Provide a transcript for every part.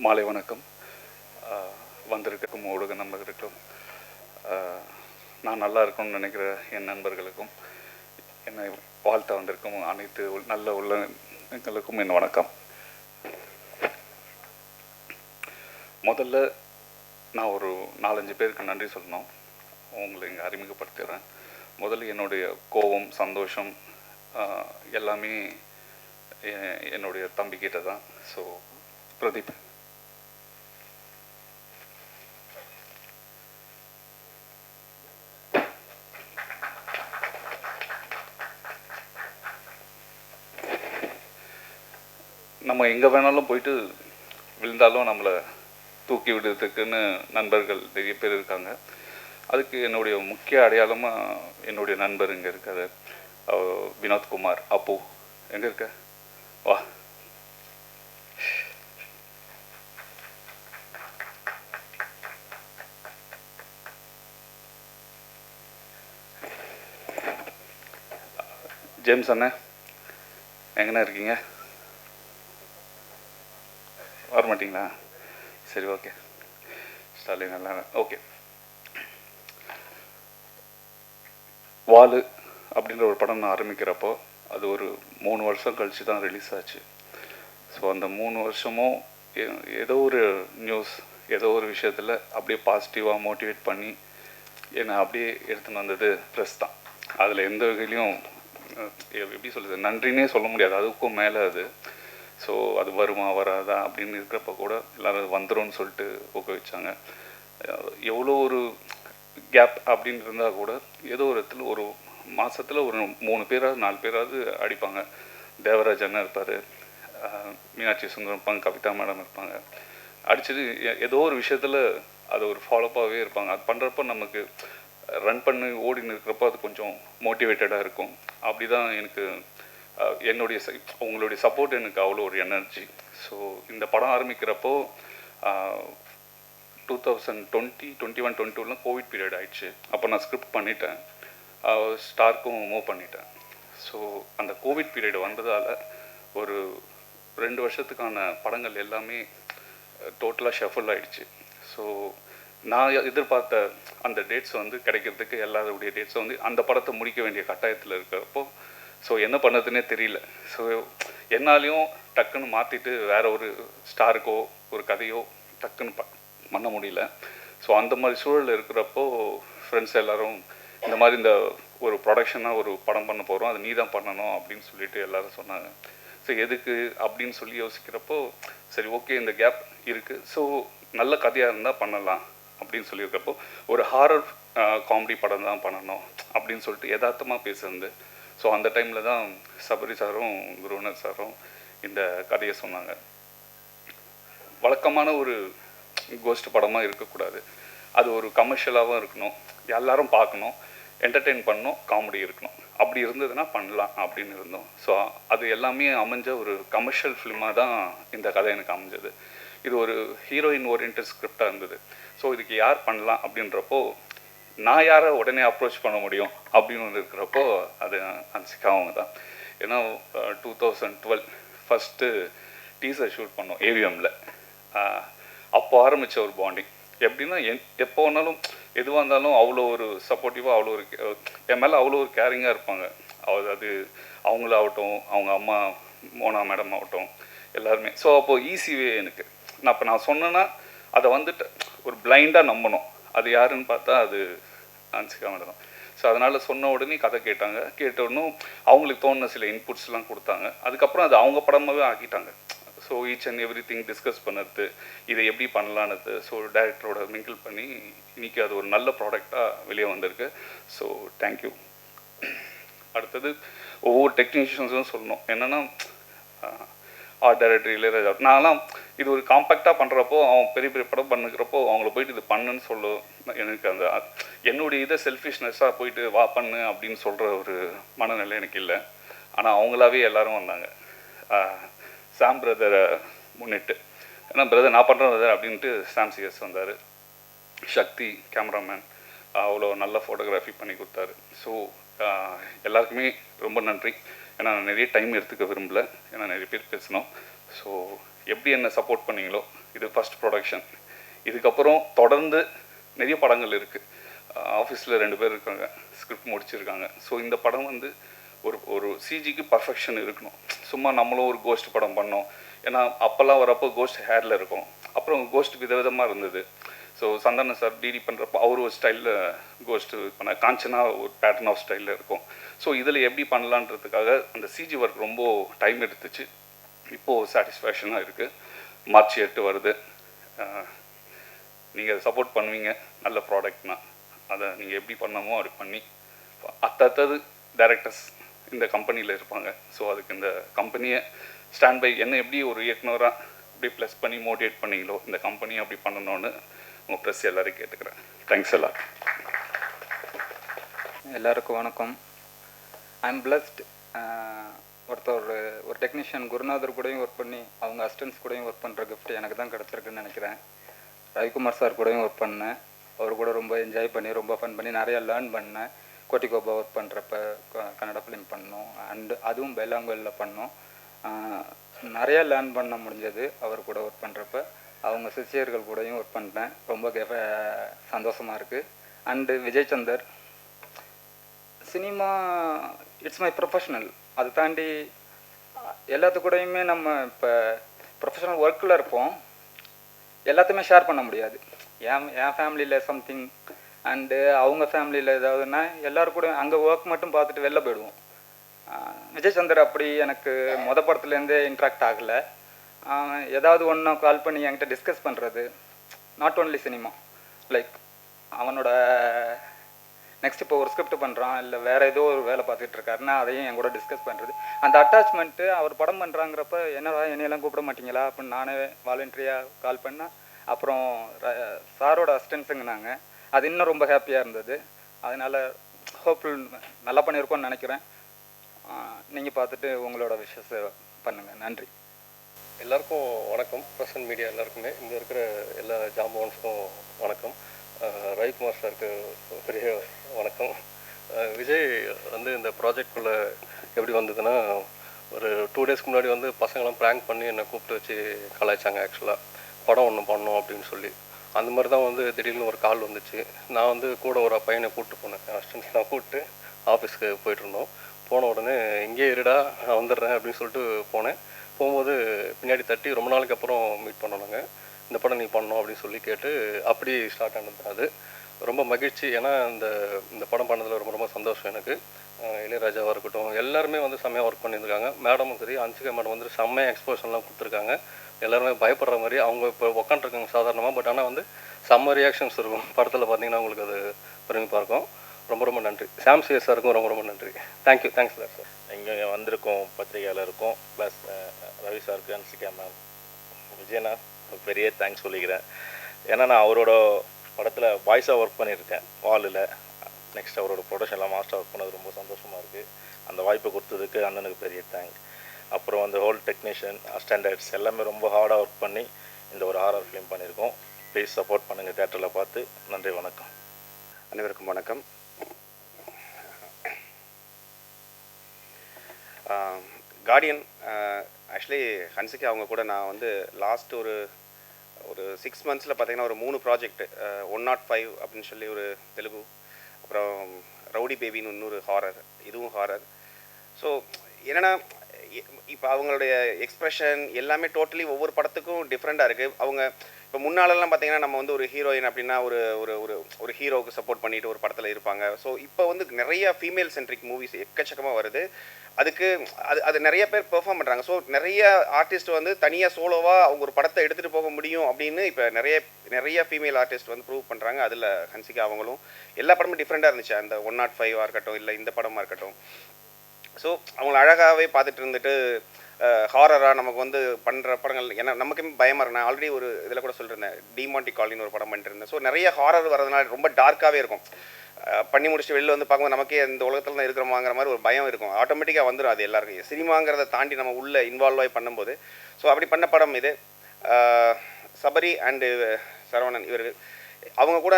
மாலை வணக்கம். வந்திருக்கும் ஊடக நண்பர்களுக்கும், நான் நல்லா இருக்கணும்னு நினைக்கிற என் நண்பர்களுக்கும், என்னை வாழ்த்த வந்திருக்கும் அனைத்து நல்ல உள்ளங்களுக்கும் என் வணக்கம். முதல்ல நான் ஒரு 4-5 பேருக்கு நன்றி சொல்லணும். உங்களை இங்கே அறிமுகப்படுத்திடுறேன். முதல்ல என்னுடைய கோபம், சந்தோஷம் எல்லாமே என்னுடைய தம்பிக்கிட்ட தான். ஸோ பிரதீப், நம்ம எங்கே வேணாலும் போயிட்டு விழுந்தாலும் நம்மளை தூக்கி விடுறதுக்குன்னு நண்பர்கள் நிறைய பேர் இருக்காங்க. அதுக்கு என்னுடைய முக்கிய அடையாளமாக என்னுடைய நண்பர் இங்கே இருக்காது, வினோத்குமார். அப்பு எங்கே இருக்க? வா. ஜேம்ஸ் அண்ணே, எங்கண்ணா இருக்கீங்க? வரமாட்டிங்களா? சரி, ஓகே. ஸ்டாலின் நல்லா ஓகே. வாலு அப்படின்ற ஒரு படம் நான் ஆரம்பிக்கிறப்போ அது ஒரு 3 வருஷம் கழித்து தான் ரிலீஸ் ஆச்சு. ஸோ அந்த 3 வருஷமும் ஏதோ ஒரு நியூஸ், ஏதோ ஒரு விஷயத்தில் அப்படியே பாசிட்டிவாக மோட்டிவேட் பண்ணி என்னை அப்படியே எடுத்துன்னு வந்தது ப்ரெஸ் தான். அதில் எந்த வகையிலையும் எப்படி சொல்கிறது, நன்றினே சொல்ல முடியாது, அதுக்கும் மேலே அது. ஸோ அது வருமா வராதா அப்படின்னு இருக்கிறப்ப கூட எல்லோரும் வந்துடும் சொல்லிட்டு ஊக்குவிச்சாங்க. எவ்வளோ ஒரு கேப் அப்படின்னு இருந்தால் கூட ஏதோ ஒரு இடத்துல ஒரு மாதத்தில் ஒரு 3 பேராவது 4 பேராவது அடிப்பாங்க. தேவராஜ் அண்ணன் இருப்பார், மீனாட்சி சுந்தரம் இருப்பாங்க, கவிதா மேடம் இருப்பாங்க. அடிச்சுட்டு ஏதோ ஒரு விஷயத்தில் அது ஒரு ஃபாலோப்பாகவே இருப்பாங்க. அது பண்ணுறப்ப நமக்கு ரன் பண்ணி ஓடின்னு இருக்கிறப்போ அது கொஞ்சம் மோட்டிவேட்டடாக இருக்கும். அப்படி தான் எனக்கு உங்களுடைய சப்போர்ட் எனக்கு அவ்வளோ ஒரு எனர்ஜி. ஸோ இந்த படம் ஆரம்பிக்கிறப்போ 2020, 2021, 2022 கோவிட் பீரியட் ஆயிடுச்சு. அப்போ நான் ஸ்கிரிப்ட் பண்ணிட்டேன், ஸ்டார்க்கும் மூவ் பண்ணிட்டேன். ஸோ அந்த கோவிட் பீரியட் வந்ததால் ஒரு 2 வருஷத்துக்கான படங்கள் எல்லாமே டோட்டலாக ஷஃபிள் ஆகிடுச்சு. ஸோ நான் எதிர்பார்த்த அந்த டேட்ஸ் கிடைக்கிறதுக்கு எல்லாருடைய டேட்ஸும் அந்த படத்தை முடிக்க வேண்டிய கட்டாயத்தில் இருக்கிறப்போ ஸோ என்ன பண்ணதுன்னே தெரியல. ஸோ என்னாலையும் டக்குன்னு மாற்றிட்டு வேறு ஒரு ஸ்டாருக்கோ ஒரு கதையோ டக்குன்னு பண்ண முடியல. ஸோ அந்த மாதிரி சூழல் இருக்கிறப்போ ஃப்ரெண்ட்ஸ் எல்லோரும் இந்த மாதிரி இந்த ஒரு ப்ரொடக்ஷனாக ஒரு படம் பண்ண போகிறோம், அது நீ தான் பண்ணணும் அப்படின்னு சொல்லிட்டு எல்லோரும் சொன்னாங்க. ஸோ எதுக்கு அப்படின்னு சொல்லி யோசிக்கிறப்போ சரி ஓகே, இந்த கேப் இருக்குது, ஸோ நல்ல கதையாக இருந்தால் பண்ணலாம் அப்படின்னு சொல்லியிருக்கிறப்போ ஒரு ஹாரர் காமெடி படம் தான் பண்ணணும் அப்படின்னு சொல்லிட்டு யதார்த்தமாக பேசுறது. ஸோ அந்த டைமில் தான் சபரி சாரும் குருவனர் சாரும் இந்த கதையை சொன்னாங்க. வழக்கமான ஒரு கோஸ்ட் படமாக இருக்கக்கூடாது, அது ஒரு கமர்ஷியலாகவும் இருக்கணும், எல்லாரும் பார்க்கணும், என்டர்டெயின் பண்ணணும், காமெடி இருக்கணும், அப்படி இருந்ததுன்னா பண்ணலாம் அப்படின்னு இருந்தோம். ஸோ அது எல்லாமே அமைஞ்ச ஒரு கமர்ஷியல் ஃபிலிமாக தான் இந்த கதை எனக்கு அமைஞ்சது. இது ஒரு ஹீரோயின் ஓரியன்டட் ஸ்கிரிப்டாக இருந்தது. ஸோ இதுக்கு யார் பண்ணலாம் அப்படின்றப்போ நான் யாரை உடனே அப்ரோச் பண்ண முடியும் அப்படின்னு இருக்கிறப்போ அது அன்சிகா அவங்க தான். ஏன்னா 2012 ஃபஸ்ட்டு டீசர் ஷூட் பண்ணோம் ஏவிஎம்மில். அப்போ ஆரம்பித்த ஒரு பாண்டிங் எப்படின்னா எப்போ வேணாலும் எதுவாக இருந்தாலும் அவ்வளோ ஒரு சப்போர்ட்டிவாக, அவ்வளோ ஒரு என் மேலே அவ்வளோ ஒரு கேரிங்காக இருப்பாங்க. அது அவங்களாகட்டும், அவங்க அம்மா மோனா மேடம் ஆகட்டும், எல்லாருமே. ஸோ அப்போது ஈஸிவே எனக்கு நான் சொன்னேன்னா அதை ஒரு பிளைண்டாக நம்பணும், அது யாருன்னு பார்த்தா அது அன்சிகா மேடம் தான். ஸோ அதனால் சொன்ன உடனே கதை கேட்டாங்க, கேட்டோடனும் அவங்களுக்கு தோணுன சில இன்புட்ஸ்லாம் கொடுத்தாங்க. அதுக்கப்புறம் அது அவங்க படமாகவே ஆக்கிட்டாங்க. So each and every thing discuss பண்ணுறது, இதை எப்படி பண்ணலான்னு ஸோ டைரக்டரோட மிங்கிள் பண்ணி இன்றைக்கி அது ஒரு நல்ல ப்ராடக்டாக வெளியே வந்திருக்கு. So thank you. அடுத்தது ஒவ்வொரு டெக்னீஷியன்ஸும் சொல்லணும். என்னென்னா ஆர்ட் டைரக்டர் இளையராஜா, நான்லாம் இது ஒரு காம்பேக்டாக பண்ணுறப்போ அவன் பெரிய பெரிய படம் பண்ணுக்கிறப்போ அவங்கள போயிட்டு இது பண்ணுன்னு சொல்ல எனக்கு அந்த என்னுடைய இதை செல்ஃபிஷ்னஸ்ஸாக போயிட்டு வா பண்ணு அப்படின்னு சொல்கிற ஒரு மனநிலை எனக்கு இல்லை. ஆனால் அவங்களாவே எல்லோரும் வந்தாங்க, சாம் பிரதரை முன்னிட்டு. ஏன்னா பிரதர் நான் பண்ணுறேன் பிரதர் அப்படின்ட்டு சாம் சிஎஸ் வந்தார். சக்தி கேமராமேன் அவ்வளோ நல்ல ஃபோட்டோகிராஃபி பண்ணி கொடுத்தாரு. ஸோ எல்லாருக்குமே ரொம்ப நன்றி. ஏன்னா நான் நிறைய டைம் எடுத்துக்க விரும்பல, ஏன்னா நிறைய பேர் பேசணும். ஸோ எப்படி என்ன சப்போர்ட் பண்ணீங்களோ, இது ஃபஸ்ட் ப்ரொடக்ஷன். இதுக்கப்புறம் தொடர்ந்து நிறைய படங்கள் இருக்குது. ஆஃபீஸில் 2 பேர் இருக்காங்க, ஸ்கிரிப்ட் முடிச்சிருக்காங்க. ஸோ இந்த படம் வந்து ஒரு ஒரு சிஜிக்கு பர்ஃபெக்ஷன் இருக்கணும். சும்மா நம்மளும் ஒரு கோஸ்ட் படம் பண்ணோம். ஏன்னா அப்போல்லாம் வரப்போ கோஸ்ட் ஹேரில் இருக்கும். அப்புறம் கோஸ்ட் விதவிதமாக இருந்தது. ஸோ சந்தான சார் டிடி பண்ணுறப்போ அவர் ஒரு ஸ்டைலில் கோஸ்ட் பண்ண, காஞ்சனா ஒரு பேட்டர்ன் ஆஃப் ஸ்டைலில் இருக்கும். ஸோ இதில் எப்படி பண்ணலான்றதுக்காக அந்த சிஜி ஒர்க் ரொம்ப டைம் எடுத்துச்சு. இப்போது சாட்டிஸ்ஃபேக்ஷனாக இருக்குது. மார்ச் 8 வருது. நீங்கள் சப்போர்ட் பண்ணுவீங்க. நல்ல ப்ராடக்ட்னா அதை நீங்கள் எப்படி பண்ணமோ அப்படி பண்ணி அத்தது டைரக்டர்ஸ் இந்த கம்பெனியில் இருப்பாங்க. ஸோ அதுக்கு இந்த கம்பெனியை ஸ்டாண்ட் பை என்ன எப்படி ஒரு இயக்குனராக அப்படி ப்ளஸ் பண்ணி மோட்டிவேட் பண்ணீங்களோ இந்த கம்பெனியை அப்படி பண்ணணும்னு உங்கள் ப்ரெஸ் எல்லோரும் கேட்டுக்கிறேன். தேங்க்ஸ் எல்லாம். எல்லாருக்கும் வணக்கம். I'm blessed. ஒரு டெக்னீஷியன் குருநாதர் கூடயும் ஒர்க் பண்ணி அவங்க அசிஸ்டன்ஸ் கூடயும் ஒர்க் பண்ணுற கிஃப்ட் எனக்கு தான் கிடச்சிருக்குன்னு நினைக்கிறேன். ரவிக்குமார் சார் கூடயும் ஒர்க் பண்ணேன். அவர் கூட ரொம்ப என்ஜாய் பண்ணி ரொம்ப ஃபன் பண்ணி நிறையா லேர்ன் பண்ணேன். கோட்டிகோபா ஒர்க் பண்ணுறப்ப கன்னட ஃபிலிம் பண்ணோம். அண்டு அதுவும் பெல்லாங்கோலில் பண்ணோம். நிறையா லேர்ன் பண்ண முடிஞ்சது அவர் கூட ஒர்க் பண்ணுறப்ப. அவங்க சிஷியர்கள் கூடயும் ஒர்க் பண்ணிட்டேன். ரொம்ப சந்தோஷமாக இருக்குது. And Vijay Chander cinema it's my professional. அதை தாண்டி எல்லாத்து கூடயுமே நம்ம இப்போ ப்ரொஃபஷனல் ஒர்க்கில் இருப்போம். எல்லாத்தையுமே ஷேர் பண்ண முடியாது. என் ஃபேமிலியில் சம்திங் அண்டு அவங்க ஃபேமிலியில் ஏதாவதுன்னா எல்லோரும் கூட அங்கே ஒர்க் மட்டும் பார்த்துட்டு வெளில போயிடுவோம். விஜய் சந்தர் அப்படி எனக்கு படத்துலேருந்தே இன்ட்ராக்ட் ஆகலை. ஏதாவது ஒன்று கால் பண்ணி என்கிட்ட டிஸ்கஸ் பண்ணுறது. நாட் ஓன்லி சினிமா, லைக் அவனோட நெக்ஸ்ட் இப்போ ஒரு ஸ்கிரிப்ட் பண்ணுறான், இல்லை வேறு ஏதோ ஒரு வேலை பார்த்துட்டு இருக்காருன்னா அதையும் என் கூட டிஸ்கஸ் பண்ணுறது. அந்த அட்டாச்மெண்ட்டு அவர் படம் பண்ணுறாங்கிறப்ப என்னடா என்னையெல்லாம் கூப்பிட மாட்டீங்களா அப்படின்னு நானே வாலண்டரியாக கால் பண்ணேன். அப்புறம் சாரோட அசிஸ்டன்ஸுங்கனாங்க. அது இன்னும் ரொம்ப ஹாப்பியாக இருந்தது. அதனால் ஹோப்ஃபுல் நல்லா பண்ணியிருக்கோன்னு நினைக்கிறேன். நீங்கள் பார்த்துட்டு உங்களோட விஷஸ் பண்ணுங்கள். நன்றி. எல்லாருக்கும் வணக்கம். ப்ரெசன்ட் மீடியா எல்லாருக்குமே, இங்கே இருக்கிற எல்லா ஜாம்பவான்ஸுக்கும் வணக்கம். ரவிக்குமார் சாருக்கு பெரிய வணக்கம். விஜய் வந்து இந்த ப்ராஜெக்ட்குள்ளே எப்படி வந்ததுன்னா, ஒரு 2 டேஸ்க்கு முன்னாடி வந்து பசங்களாம் ப்ராங்க் பண்ணி என்னை கூப்பிட்டு வச்சு கலாய்ச்சாங்க. ஆக்சுவலாக படம் ஒன்று பண்ணோம் அப்படின்னு சொல்லி. அந்த மாதிரி தான் வந்து திடீர்னு ஒரு கால் வந்துச்சு. நான் வந்து கூட ஒரு பையனை கூப்பிட்டு போனேன். அசிஸ்டன்ஸ் தான் கூப்பிட்டு ஆஃபீஸ்க்கு போயிட்டுருந்தோம். போன உடனே இங்கேயே இருடா நான் வந்துடுறேன் அப்படின்னு சொல்லிட்டு போனேன். போகும்போது பின்னாடி தட்டி ரொம்ப நாளைக்கு அப்புறம் மீட் பண்ணோம். நாங்கள் இந்த படம் நீ பண்ணோம் அப்படின்னு சொல்லி கேட்டு அப்படி ஸ்டார்ட் ஆனது. அது ரொம்ப மகிழ்ச்சி. ஏன்னா இந்த படம் பண்ணதில் ரொம்ப ரொம்ப சந்தோஷம் எனக்கு. இளையராஜாவாக இருக்கட்டும், எல்லாருமே வந்து செம்மையாக ஒர்க் பண்ணியிருக்காங்க. மேடமும் சரி, அன்சிகா மேடம் வந்து செம்மையாக எக்ஸ்போஷன்லாம் கொடுத்துருக்காங்க. எல்லாருமே பயப்படுற மாதிரி அவங்க இப்போ உட்காந்துருக்காங்க சாதாரணமாக. பட் ஆனால் வந்து செம்ம ரியாக்ஷன்ஸ் இருக்கும் படத்தில். பார்த்தீங்கன்னா உங்களுக்கு அது பெருமைப்பாக இருக்கும். ரொம்ப ரொம்ப நன்றி. சாம் சிஎஸ் சாருக்கும் ரொம்ப ரொம்ப நன்றி. தேங்க்யூ. Thanks sir. இங்கே வந்திருக்கோம் பத்திரிகையாளருக்கும், ப்ளஸ் ரவி சாருக்கு, அன்சிகா மேம், விஜயனா பெரிய தேங்க்ஸ் சொல்லிக்கிறேன். ஏன்னா நான் அவரோட படத்தில் வாய்ஸாக ஒர்க் பண்ணியிருக்கேன் வாலில். நெக்ஸ்ட் அவரோட ப்ரொடக்ஷனில் மாஸ்டர் ஒர்க் பண்ணது ரொம்ப சந்தோஷமாக இருக்குது. அந்த வாய்ப்பை கொடுத்ததுக்கு அண்ணனுக்கு பெரிய தேங்க். அப்புறம் அந்த ஹோல் டெக்னீஷியன், ஸ்டாண்டர்ட்ஸ் எல்லாமே ரொம்ப ஹார்டாக ஒர்க் பண்ணி இந்த ஒரு ஹாரர் ஃபிலிம் பண்ணியிருக்கோம். ப்ளீஸ் சப்போர்ட் பண்ணுங்கள் தேட்டரில் பார்த்து. நன்றி, வணக்கம். அனைவருக்கும் வணக்கம். கார்டியன் ஆக்சுவலி ஹன்சிகா அவங்க கூட நான் வந்து லாஸ்ட் ஒரு 6 மந்த்ஸில் பார்த்தீங்கன்னா ஒரு 3 ப்ராஜெக்ட், 105 அப்படின்னு சொல்லி ஒரு தெலுங்கு, அப்புறம் ரவுடி பேபின்னு இன்னொரு ஹாரர், இதுவும் ஹாரர். ஸோ என்னென்னா இப்போ அவங்களுடைய எக்ஸ்ப்ரெஷன் எல்லாமே டோட்டலி ஒவ்வொரு படத்துக்கும் டிஃப்ரெண்ட்டாக இருக்குது. அவங்க இப்போ முன்னாலெல்லாம் பார்த்தீங்கன்னா நம்ம வந்து ஒரு ஹீரோயின் அப்படின்னா ஒரு ஒரு ஒரு ஒரு ஹீரோவுக்கு சப்போர்ட் பண்ணிட்டு ஒரு படத்தில் இருப்பாங்க. ஸோ இப்போ வந்து நிறைய ஃபீமேல் சென்ட்ரிக் மூவிஸ் எக்கச்சக்கமாக வருது. அதுக்கு அது நிறைய பேர் பெர்ஃபார்ம் பண்ணுறாங்க. ஸோ நிறைய ஆர்டிஸ்ட் வந்து தனியாக சோலோவாக அவங்க ஒரு படத்தை எடுத்துகிட்டு போக முடியும் அப்படின்னு இப்போ நிறைய ஃபீமேல் ஆர்டிஸ்ட் வந்து ப்ரூவ் பண்ணுறாங்க. அதில் ஹன்சிகா அவங்களும் எல்லா படமும் டிஃப்ரெண்ட்டாக இருந்துச்சு. அந்த 105 இருக்கட்டும், இல்லை இந்த படமாக இருக்கட்டும். ஸோ அவங்கள அழகாகவே பார்த்துட்டு இருந்துட்டு ஹாரராக நமக்கு வந்து பண்ணுற படங்கள் ஏன்னா நமக்குமே பயமாக இருக்கு. நான் ஆல்ரெடி ஒரு இதில் கூட சொல்லியிருந்தேன், டிமாண்டி காலின்னு ஒரு படம் பண்ணிட்டு இருந்தேன். ஸோ நிறைய ஹாரர் வரதுனால ரொம்ப டார்க்காகவே இருக்கும். பண்ணி முடிச்சுட்டு வெளில வந்து பார்க்கும்போது நமக்கே இந்த உலகத்தில் தான் இருக்கிறோமாங்கிற மாதிரி ஒரு பயம் இருக்கும். ஆட்டோமேட்டிக்காக வந்துடும் அது எல்லாருக்கும். சினிமாங்கிறத தாண்டி நம்ம உள்ளே இன்வால்வ் ஆகி பண்ணும்போது. ஸோ அப்படி பண்ண படம் இது. சபரி அண்டு சரவணன் இவர்கள் அவங்க கூட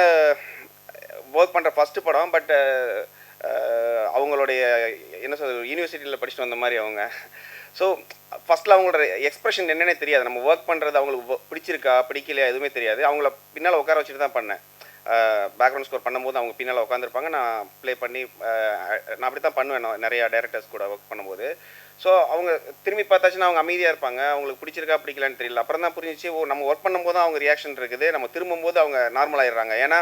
ஒர்க் பண்ணுற ஃபஸ்ட்டு படம். பட் அவங்களுடைய என்ன சொல்கிறது, யூனிவர்சிட்டியில் படிச்சுட்டு வந்த மாதிரி அவங்க. ஸோ ஃபஸ்ட்டில் அவங்களோட எக்ஸ்பிரஷன் என்னன்னே தெரியாது. நம்ம ஒர்க் பண்ணுறது அவங்களுக்கு பிடிச்சிருக்கா பிடிக்கலையா எதுவுமே தெரியாது. அவங்கள பின்னால் உட்கார வச்சுட்டு தான் பண்ணேன். பேக்ரவுண்ட் ஸ்கோர் பண்ணும்போது அவங்க பின்னால் உட்காந்துருப்பாங்க, நான் ப்ளே பண்ணி நான் அப்படி தான் பண்ணுவேன் நான் நிறையா டேரக்டர்ஸ் கூட ஒர்க் பண்ணும்போது. ஸோ அவங்க திரும்பி பார்த்தாச்சுன்னா அவங்க அமைதியாக இருப்பாங்க, அவங்களுக்கு பிடிச்சிருக்கா பிடிக்கலான்னு தெரியல. அப்புறம் தான் புரிஞ்சிச்சு, ஓ நம்ம ஒர்க் பண்ணும்போது தான் அவங்க ரியாக்ஷன் இருக்குது, நம்ம திரும்பும்போது அவங்க நார்மல் ஆயிடுறாங்க. ஏன்னா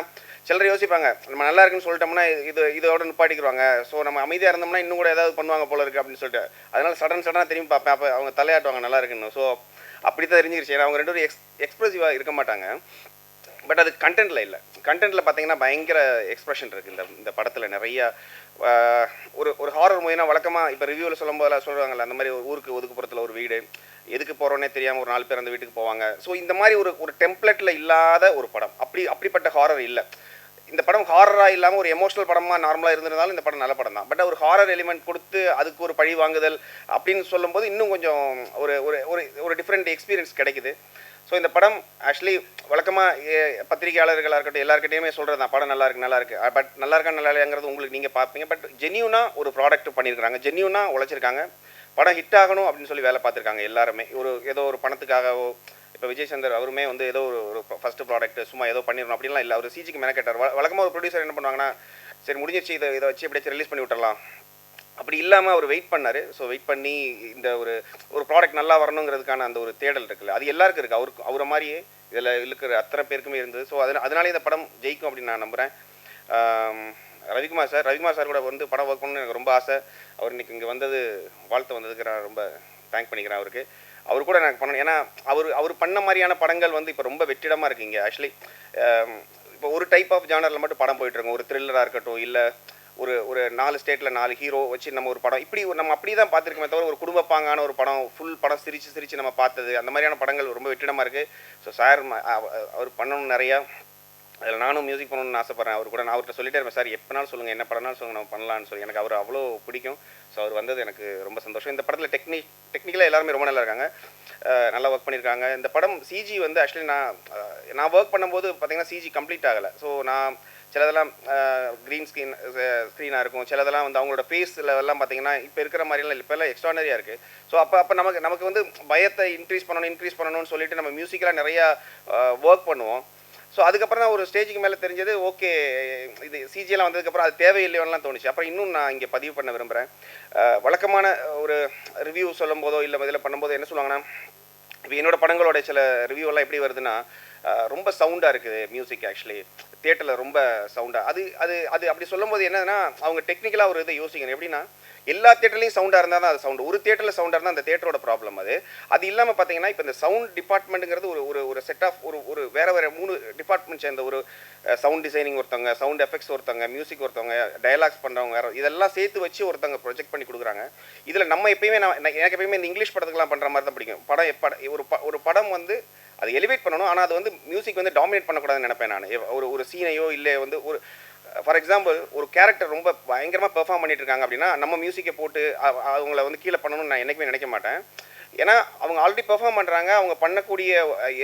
சிலர் யோசிப்பாங்க நம்ம நல்லா இருக்குன்னு சொல்லிட்டோம்னா இதோட நிப்பாட்டிக்குவாங்க, ஸோ நம்ம அமைதியாக இருந்தோம்னா இன்னும் கூட ஏதாவது பண்ணுவாங்க போல இருக்குது அப்படின்னு சொல்லிட்டு, அதனால சடனாக திரும்பி பார்ப்பேன். அப்போ அவங்க தலையாட்டுவாங்க நல்லா இருக்குன்னு. ஸோ அப்படி தான் தெரிஞ்சிருச்சு. ஏன்னா அவங்க ரெண்டு பேரும் எக்ஸ்ப்ரெசிவாக இருக்க மாட்டாங்க. பட் அது கண்டென்ட்டில் இல்லை. கண்டென்ட்டில் பார்த்தீங்கன்னா பயங்கர எக்ஸ்ப்ரெஷன் இருக்குது இந்த படத்தில். நிறையா ஒரு ஹாரர் மூவினா வழக்கமாக இப்போ ரிவ்யூவில் சொல்லுவாங்கல்ல, அந்த மாதிரி ஒரு ஊருக்கு ஒதுக்குப்புறத்தில் ஒரு வீடு, எதுக்கு போகிறோன்னே தெரியாமல் ஒரு 4 பேர் அந்த வீட்டுக்கு போவாங்க. ஸோ இந்த மாதிரி ஒரு டெம்ப்ளேட்டில் இல்லாத ஒரு படம். அப்படிப்பட்ட ஹாரர் இல்லை இந்த படம். ஹாரராக இல்லாமல் ஒரு எமோஷனல் படமாக நார்மலாக இருந்திருந்தாலும் இந்த படம் நல்ல படம் தான். பட் ஒரு ஹாரர் எலிமெண்ட் கொடுத்து அதுக்கு ஒரு பழி வாங்குதல் அப்படின்னு சொல்லும்போது இன்னும் கொஞ்சம் ஒரு டிஃப்ரெண்ட் எக்ஸ்பீரியன்ஸ் கிடைக்குது. ஸோ இந்த படம் ஆக்சுவலி வழக்கமாக பத்திரிகையாளர்களாக இருக்கட்டும் எல்லாருக்கிட்டையுமே சொல்கிறது தான், படம் நல்லா இருக்குது. பட் நல்லா இருக்கா நல்லா இல்லைங்கிறது உங்களுக்கு நீங்கள் பார்ப்பீங்க. பட் ஜென்யூனாக ஒரு ப்ராடக்ட் பண்ணியிருக்காங்க, ஜென்யூனாக உழைச்சிருக்காங்க, படம் ஹிட் ஆகணும் அப்படின்னு சொல்லி வேலை பார்த்துருக்காங்க எல்லாருமே. ஏதோ ஒரு பணத்துக்காகவோ, இப்போ விஜய் சந்தர் அவருமே வந்து ஏதோ ஒரு ஃபஸ்ட்டு ப்ராடக்ட் சும்மா ஏதோ பண்ணிடணும் அப்படின்லாம் இல்லை. அவர் சிஜிக்கு மெனக்கெட்டார். வழக்கமாக ஒரு ப்ரொடியூசர் என்ன பண்ணுவாங்கன்னா, சரி முடிஞ்சிச்சு இதை வச்சு எப்படியாச்சும் ரிலீஸ் பண்ணி விட்டுறலாம், அப்படி இல்லாமல் அவர் வெயிட் பண்ணார். ஸோ வெயிட் பண்ணி இந்த ஒரு ப்ராடக்ட் நல்லா வரணுங்கிறதுக்கான அந்த ஒரு தேடல் இருக்குல்ல, அது எல்லாருக்கும் இருக்குது. அவரை மாதிரியே இதில் இருக்கிற அத்தனை பேருக்குமே இருந்தது. ஸோ அதனாலே இந்த படம் ஜெயிக்கும் அப்படின்னு நான் நம்புகிறேன். ரவிக்குமார் சார் கூட வந்து படம் ஒர்க் பண்ணணும்னு எனக்கு ரொம்ப ஆசை. அவர் இன்றைக்கி இங்கே வந்தது வாழ்த்து வந்ததுக்கு நான் ரொம்ப தேங்க் பண்ணிக்கிறேன் அவருக்கு. அவர் கூட எனக்கு பண்ணணும். ஏன்னா அவர் பண்ண மாதிரியான படங்கள் வந்து இப்போ ரொம்ப வெற்றிடமாக இருக்குங்க. ஆக்சுவலி இப்போ ஒரு டைப் ஆஃப் ஜானரில் மட்டும் படம் போயிட்டுருக்கோம். ஒரு த்ரில்லராக இருக்கட்டும், இல்லை ஒரு 4 ஸ்டேட்டில் 4 ஹீரோ வச்சு நம்ம ஒரு படம் இப்படி நம்ம அப்படி தான் பார்த்துருக்கோமே தவிர ஒரு குடும்பப்பாங்கான ஒரு படம் ஃபுல் படம் சிரித்து நம்ம பார்த்தது அந்த மாதிரியான படங்கள் ரொம்ப வெற்றிடமாக இருக்குது. ஸோ சார் அவர் பண்ணணும் நிறையா. அதில் நானும் மியூசிக் பண்ணணும்னு ஆசைப்பட்றேன். அவர் கூட நான் அவர்கிட்ட சொல்லிட்டே இருப்பேன், சார் எப்போனாலும் சொல்லுங்கள், என்ன படம்னாலும் சொல்லுங்கள், நம்ம பண்ணலான்னு சொல்லி. எனக்கு அவர் அவ்வளோ பிடிக்கும். ஸோ அவர் வந்தது எனக்கு ரொம்ப சந்தோஷம். இந்த படத்தில் டெக்னிக்கலாக எல்லாருமே ரொம்ப நல்லா இருக்காங்க, நல்லா ஒர்க் பண்ணியிருக்காங்க. இந்த படம் சிஜி வந்து ஆக்சுவலி நான் ஒர்க் பண்ணும்போது பார்த்தீங்கன்னா சிஜி கம்ப்ளீட் ஆகலை. ஸோ நான் சிலதெல்லாம் க்ரீன் ஸ்க்ரீனாக இருக்கும், சிலதெல்லாம் வந்து அவங்களோட ஃபேஸில் எல்லாம் பார்த்தீங்கன்னா இப்போ இருக்கிற மாதிரிலாம் இல்லை, இப்போல்லாம் எக்ஸ்ட்ரானரியாக இருக்குது. ஸோ அப்போ நமக்கு வந்து பயத்தை இன்க்ரீஸ் பண்ணணும்னு சொல்லிட்டு நம்ம மியூசிக்கலாக நிறையா ஒர்க் பண்ணுவோம். ஸோ அதுக்கப்புறம் தான் ஒரு ஸ்டேஜுக்கு மேலே தெரிஞ்சது, ஓகே இது சிஜியெல்லாம் வந்ததுக்கப்புறம் அது தேவையில்லையோலாம் தோணுச்சு. அப்புறம் இன்னும் நான் இங்கே பதிவு பண்ண விரும்புகிறேன். வழக்கமான ஒரு ரிவ்யூ சொல்லும் போதோ இல்லை இதில் பண்ணும்போது என்ன சொல்லுவாங்கன்னா, இப்போ என்னோடய படங்களோட சில ரிவ்யூவெல்லாம் எப்படி வருதுன்னா, ரொம்ப சவுண்டாக இருக்குது மியூசிக். ஆக்சுவலி தியேட்டரில் ரொம்ப சவுண்டாக அது அப்படி சொல்லும்போது என்னதுன்னா, அவங்க டெக்னிக்கலாக ஒரு இதை யோசிக்கணும். எப்படின்னா, எல்லா தியேட்டர்லையும் சவுண்டாக இருந்தால் தான் அது சவுண்டு. ஒரு தியேட்டரில் சவுண்டாக இருந்தால் அந்த தியேட்டரோட ப்ராப்ளம். அது இல்லாமல் பார்த்தீங்கன்னா, இப்போ இந்த சவுண்ட் டிபார்ட்மெண்ட்டுங்கிறது ஒரு செட் ஆஃப் ஒரு வேறு 3 டிபார்ட்மெண்ட் சேர்ந்த ஒரு சவுண்ட் டிசைனிங் ஒருத்தவங்க, சவுண்ட் எஃபெக்ட்ஸ் ஒருத்தவங்க, மியூசிக் ஒருத்தவங்க, டயலாக்ஸ் பண்ணுறவங்க வேறு, இதெல்லாம் சேர்த்து வச்சு ஒருத்தவங்க ப்ரொஜெக்ட் பண்ணி கொடுக்குறாங்க. இதில் நம்ம எப்பயுமே எனக்கு எப்பயுமே இந்த இங்கிலீஷ் படத்துக்குலாம் பண்ணுற மாதிரி தான் பிடிக்கும். ஒரு படம் வந்து அது எலிவேட் பண்ணணும், ஆனால் அது வந்து மியூசிக் வந்து டாமினேட் பண்ணக்கூடாதுன்னு நினைப்பேன் நான். ஒரு சீனையோ இல்லை வந்து ஃபார் எக்ஸாம்பிள் ஒரு கேரக்டர் ரொம்ப பயங்கரமாக பெர்ஃபார்ம் பண்ணிட்டு இருக்காங்க அப்படின்னா நம்ம மியூசிக்கை போட்டு அவங்கள வந்து கீழே பண்ணணும்னு நான் என்றைக்குமே நினைக்க மாட்டேன். ஏன்னா அவங்க ஆல்ரெடி பெர்ஃபார்ம் பண்ணுறாங்க, அவங்க பண்ணக்கூடிய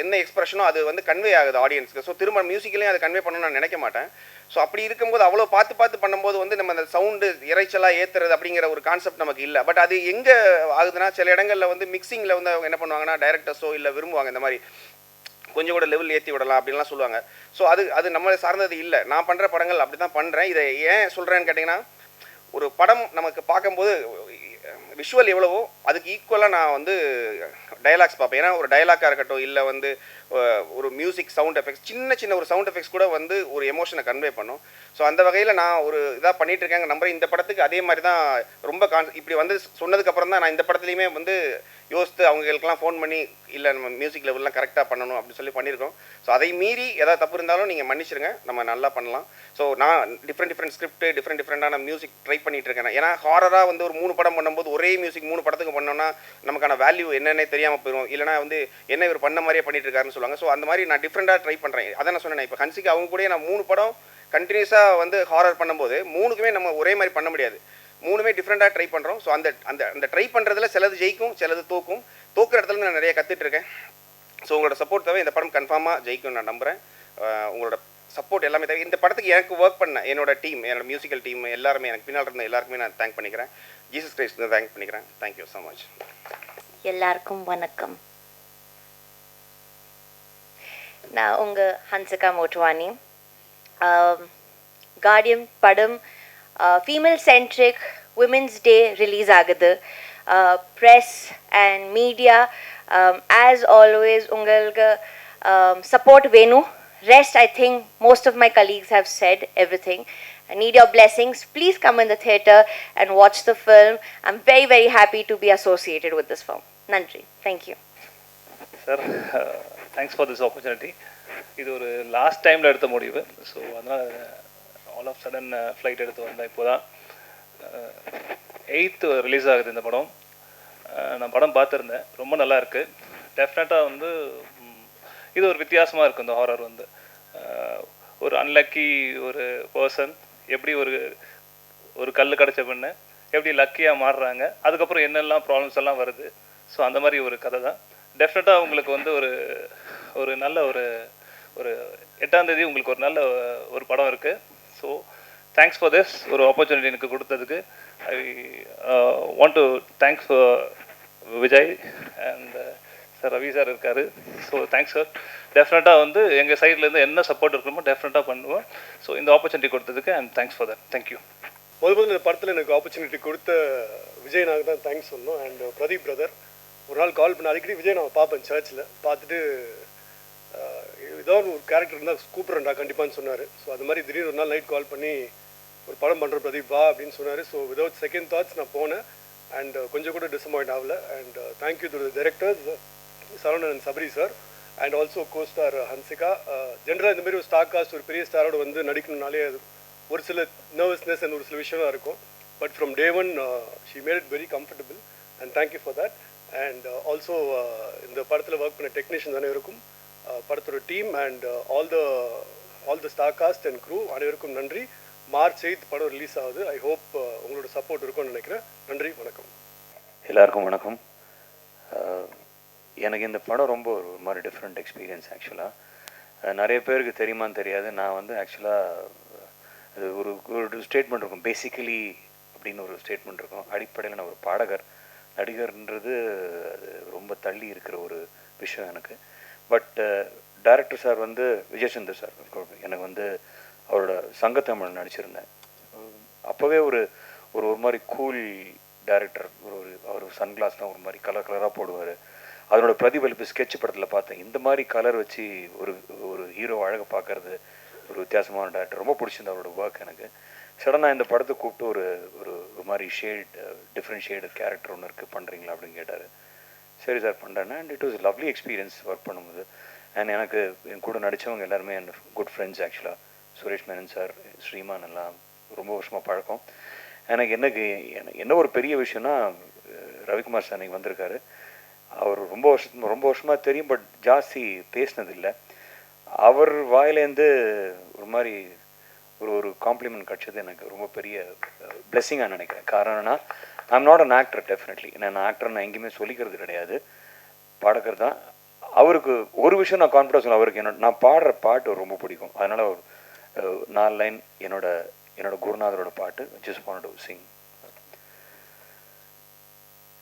என்ன எக்ஸ்பிரஷனோ அது வந்து கன்வே ஆகுது ஆடியன்ஸுக்கு. ஸோ திரும்ப மியூசிக்லேயும் அதை கன்வே பண்ணணும்னு நான் நினைக்க மாட்டேன். ஸோ அப்படி இருக்கும்போது அவ்வளோ பார்த்து பண்ணும்போது வந்து நம்ம அந்த சவுண்டு இறைச்சலாக ஏற்றுறது அப்படிங்கிற ஒரு கான்செப்ட் நமக்கு இல்லை. பட் அது எங்கே ஆகுதுன்னா, சில இடங்களில் வந்து மிக்சிங்கில் வந்து அவங்க என்ன பண்ணுவாங்கன்னா, டைரக்டர்ஸோ இல்லை விரும்புவாங்க இந்த மாதிரி கொஞ்சம் கூட லெவல் ஏற்றி விடலாம் அப்படின்லாம் சொல்லுவாங்க. ஸோ அது நம்மளை சார்ந்தது இல்லை. நான் பண்ணுற படங்கள் அப்படி தான் பண்ணுறேன். இதை ஏன் சொல்கிறேன்னு கேட்டிங்கன்னா, ஒரு படம் நமக்கு பார்க்கும்போது விஷுவல் எவ்வளவோ அதுக்கு ஈக்குவலாக நான் வந்து டயலாக்ஸ் பார்ப்பேன். ஏன்னா ஒரு டயலாக்காக இருக்கட்டும், இல்லை வந்து ஒரு மியூசிக் சவுண்ட் எஃபெக்ட்ஸ், சின்ன ஒரு சவுண்ட் எஃபெக்ட்ஸ் கூட வந்து ஒரு எமோஷனை கன்வே பண்ணும். ஸோ அந்த வகையில் நான் ஒரு இதாக பண்ணிகிட்டு இருக்கேங்க. நம்புறேன் இந்த படத்துக்கு அதே மாதிரி தான் ரொம்ப இப்படி வந்து சொன்னதுக்கப்புறம் தான் நான் இந்த படத்துலையுமே வந்து யோசித்து அவங்களுக்கெல்லாம் ஃபோன் பண்ணி, இல்லை நம்ம மியூசிக் லெவல்லாம் கரெக்டாக பண்ணணும் அப்படின்னு சொல்லி பண்ணியிருக்கோம். ஸோ அதை மீறி ஏதாவது தப்பு இருந்தாலும் நீங்கள் மன்னிச்சிருங்க, நம்ம நல்லா பண்ணலாம். ஸோ நான் டிஃப்ரெண்ட் ஸ்கிரிப்ட் டிஃப்ரெண்டான மியூசிக் ட்ரை பண்ணிகிட்டு இருக்கேன். ஏன்னா ஹாரராக வந்து ஒரு 3 படம் பண்ணும்போது ஒரே மியூசிக் 3 படத்துக்கு பண்ணோன்னா நமக்கான வேல்யூ என்னென்னே தெரியாமல் போயிடும். இல்லைனா வந்து என்ன இவர் பண்ண மாதிரியே பண்ணிட்டு இருக்காருன்னு சொல்லுவாங்க. ஸோ அந்த மாதிரி நான் டிஃப்ரெண்ட்டாக ட்ரை பண்ணுறேன். அதான் நான் சொன்னேன், இப்போ ஹன்சிகா அவங்க கூட நான் 3 படம் கண்டினியூஸாக வந்து ஹாரர் பண்ணும்போது 3க்குமே நம்ம ஒரே மாதிரி பண்ண முடியாது. 3மே டிஃப்ரெண்ட்டாக ட்ரை பண்ணுறோம். ஸோ அந்த ட்ரை பண்ணுறதுல சிலது ஜெயிக்கும், சிலது தோக்குற இடத்துல நான் நிறைய கற்றுட்டு இருக்கேன். ஸோ உங்களோட சப்போர்ட் தேவை. இந்த படம் கன்ஃபார்மாக ஜெயிக்கும் நான் நம்புகிறேன். உங்களோட சப்போர்ட் எல்லாமே தேவை. இந்த படத்துக்கு எனக்கு ஒர்க் பண்ண என்னோட டீம், என்னோட மியூசிக்கல் டீம் எல்லாருமே, எனக்கு பின்னால் இருந்த எல்லாருக்குமே நான் தேங்க் பண்ணிக்கிறேன். ஜீசஸ் கிரைஸ்ட் தேங்க் பண்ணிக்கிறேன். Thank you so much. எல்லாருக்கும் வணக்கம். நான் உங்கள் ஹன்சிகா மோட்வானி. கார்டியன் படம் female centric women's day release ஆகுது. Press and media as always உங்களுக்கு சப்போர்ட் வேணும். Rest, I think most of my colleagues have said everything. I need your blessings. Please come in the theatre and watch the film. I'm very, very happy to be associated with this film. Nandri. Thank you. Sir, thanks for this opportunity. இது ஒரு last டைமில் எடுத்த முடிவு. So அதனால் all of sudden flight எடுத்து வந்தேன். இப்போ தான் 8th ரிலீஸ் ஆகுது இந்த படம். நான் படம் பார்த்துருந்தேன். ரொம்ப நல்லா இருக்குது. டெஃபினட்டாக வந்து இது ஒரு வித்தியாசமாக இருக்கும். இந்த ஹாரர் வந்து ஒரு அன்லக்கி ஒரு பர்சன் எப்படி ஒரு கல் கிடச்ச பெண்ணு எப்படி லக்கியாக மாறுறாங்க, அதுக்கப்புறம் என்னெல்லாம் ப்ராப்ளம்ஸ் எல்லாம் வருது. ஸோ அந்த மாதிரி ஒரு கதை தான். டெஃபினட்டாக உங்களுக்கு வந்து ஒரு நல்ல ஒரு 8ஆம் தேதி உங்களுக்கு ஒரு நல்ல ஒரு படம் இருக்குது. ஸோ தேங்க்ஸ் ஃபார் திஸ் ஒரு ஆப்பர்ச்சுனிட்டி எனக்கு கொடுத்ததுக்கு. I want to thanks Vijay and sir Ravi sir இருக்கார். So thanks sir. டெஃபினட்டாக வந்து எங்கள் சைட்லேருந்து என்ன சப்போர்ட் இருக்கணுமோ டெஃபினட்டாக பண்ணுவோம். ஸோ இந்த ஆப்பர்ச்சுனிட்டி கொடுத்ததுக்கு and thanks for that. Thank you. முதல்ல இந்த படத்தில் எனக்கு ஆப்பர்ச்சுனிட்டி கொடுத்த விஜய் நாங்கள் தான் தேங்க்ஸ் சொன்னோம். அண்ட் பிரதீப் பிரதர் ஒரு நாள் கால் பண்ண, அடிக்கடி விஜய் நான் பார்ப்பேன் சர்ச்சில், பார்த்துட்டு ஏதாவது ஒரு கேரக்டர் இருந்தால் கூப்பிட்றேன்டா கண்டிப்பான்னு சொன்னார். ஸோ அது மாதிரி திடீர்னு ஒரு நாள் நைட் கால் பண்ணி ஒரு படம் பண்ணுற பிரதீப் வா அப்படின்னு சொன்னார். ஸோ விதவுட் செகண்ட் தாட்ஸ் நான் போனேன். அண்ட் கொஞ்சம் கூட டிசப்பாயிண்ட் ஆகல. And thank you to the directors Saravanan and Sabari sir and also co-star Hansika. ஜென்ரலாக இந்த மாதிரி ஒரு ஸ்டார் காஸ்ட் ஒரு பெரிய ஸ்டாரோட வந்து நடிக்கணும்னாலே அது ஒரு சில நர்வஸ்னஸ் அண்ட் ஒரு சில விஷயம்லாம் இருக்கும். But from day one she made it very comfortable and thank you for that. And also இந்த படத்தில் ஒர்க் பண்ண டெக்னீஷியன்ஸ் அனைவருக்கும், படத்தோட team and all the star cast and crew அனைவருக்கும் நன்றி. மார்ச் 8 படம் ரிலீஸ் ஆகுது. ஐ ஹோப் உங்களோட சப்போர்ட் இருக்கும்னு நினைக்கிறேன். நன்றி, வணக்கம். எல்லாருக்கும் வணக்கம். எனக்கு இந்த படம் ரொம்ப ஒரு மாதிரி டிஃப்ரெண்ட் எக்ஸ்பீரியன்ஸ். ஆக்சுவலாக நிறைய பேருக்கு தெரியுமான்னு தெரியாது. நான் வந்து ஆக்சுவலாக அது ஒரு ஸ்டேட்மெண்ட் இருக்கும், பேசிக்கலி அப்படின்னு ஒரு ஸ்டேட்மெண்ட் இருக்கும். அடிப்படையில் நான் ஒரு பாடகர், நடிகர்ன்றது அது ரொம்ப தள்ளி இருக்கிற ஒரு விஷயம் எனக்கு. பட் டைரக்டர் சார் வந்து விஜயசந்தர் சார், எனக்கு வந்து அவரோட சங்கத்தமிழ் நடிச்சிருந்தேன். அப்போவே ஒரு மாதிரி கூல் டைரக்டர். அவர் சன்கிளாஸ்லாம் ஒரு மாதிரி கலராக போடுவார். அதனோட பிரதிபலிப்பு ஸ்கெட்ச் படத்தில் பார்த்தேன். இந்த மாதிரி கலர் வச்சு ஒரு ஹீரோ அழகை பார்க்கறது ஒரு வித்தியாசமான டேரக்டர். ரொம்ப பிடிச்சிருந்த அவரோட ஒர்க் எனக்கு. சடனாக இந்த படத்தை கூப்பிட்டு ஒரு மாதிரி டிஃப்ரெண்ட் ஷேடு கேரக்டர் ஒன்று இருக்குது, பண்ணுறீங்களா அப்படின்னு கேட்டார். சரி சார் பண்ணுறேன்னா. And it was lovely experience work பண்ணும்போது. அண்ட் எனக்கு என் கூட நடித்தவங்க எல்லாருமே என் குட் ஃப்ரெண்ட்ஸ். ஆக்சுவலாக சுரேஷ் மேனன் சார், ஸ்ரீமான் எல்லாம் ரொம்ப வருஷமாக பழக்கம். எனக்கு என்ன ஒரு பெரிய விஷயம்னா, ரவிக்குமார் சார் அன்றைக்கி வந்திருக்காரு. அவர் ரொம்ப வருஷமாக தெரியும், பட் ஜாஸ்தி பேசினதில்லை. அவர் வாயிலேருந்து ஒரு மாதிரி ஒரு காம்ப்ளிமெண்ட் கிடச்சது எனக்கு ரொம்ப பெரிய பிளெஸ்ஸிங்காக நினைக்கிறேன். காரணம்னா I'm not an actor. Definitely நான் ஆக்டர் நான் எங்கேயுமே சொல்லிக்கிறது கிடையாது, பாடகர் தான். அவருக்கு ஒரு விஷயம் நான் கான்ஃபிடன்ஸ் சொன்னேன், அவருக்கு நான் பாடுற பாட்டு ரொம்ப பிடிக்கும். அதனால் ஒரு 4 லைன் என்னோட குருநாதரோட பாட்டு ஜஸ்ட் வாண்ட் டு சிங்.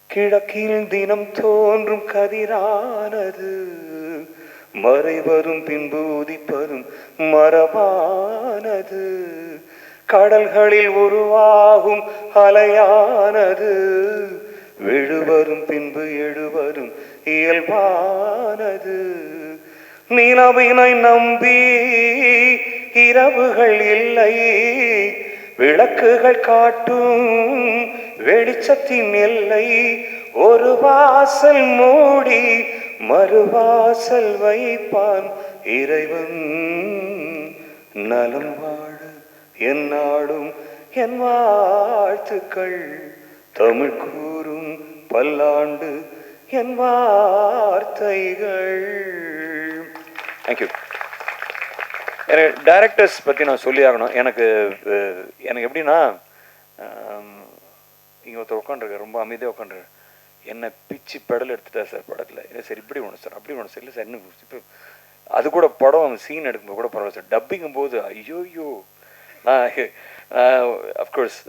கிழக்கில் தினம் தோன்றும் கதிரானது மறைவதும் பின்பு உதிப்பதும் மரபானது, கடல்களில் உருவாகும் அலையானது விழுவதும் பின்பு எழுவதும் இயல்பானது. நிலவினை நம்பி இரவுகள் இல்லை, விளக்குகள் காட்டும் வெளிச்சத்தின் எல்லை. ஒரு வாசல் மூடி மறுவாசல் வைப்பான் இறைவன். நலம் வாழ என் நாடும் என் வாழ்த்துக்கள், தமிழ் கூறும் பல்லாண்டு என் வார்த்தைகள். தேங்க்யூ. எனக்கு டைரக்டர்ஸ் பற்றி நான் சொல்லி ஆகணும். எனக்கு எப்படின்னா, இங்கே ஒருத்தர் உட்காந்துருக்கார், ரொம்ப அமைதியாக உட்காந்துருக்கார். என்னை பிச்சு பெடல் எடுத்துட்டா சார் படத்தில். இல்லை சார் இப்படி ஒன்று சார் அப்படி ஒன்று சார், இல்லை சார் இன்னும் இப்போ அது கூட படம் சீன் எடுக்கும்போது கூட பரவாயில்ல சார், டப்பிங்கும் போது ஐயோயோ. நான் அஃப்கோர்ஸ்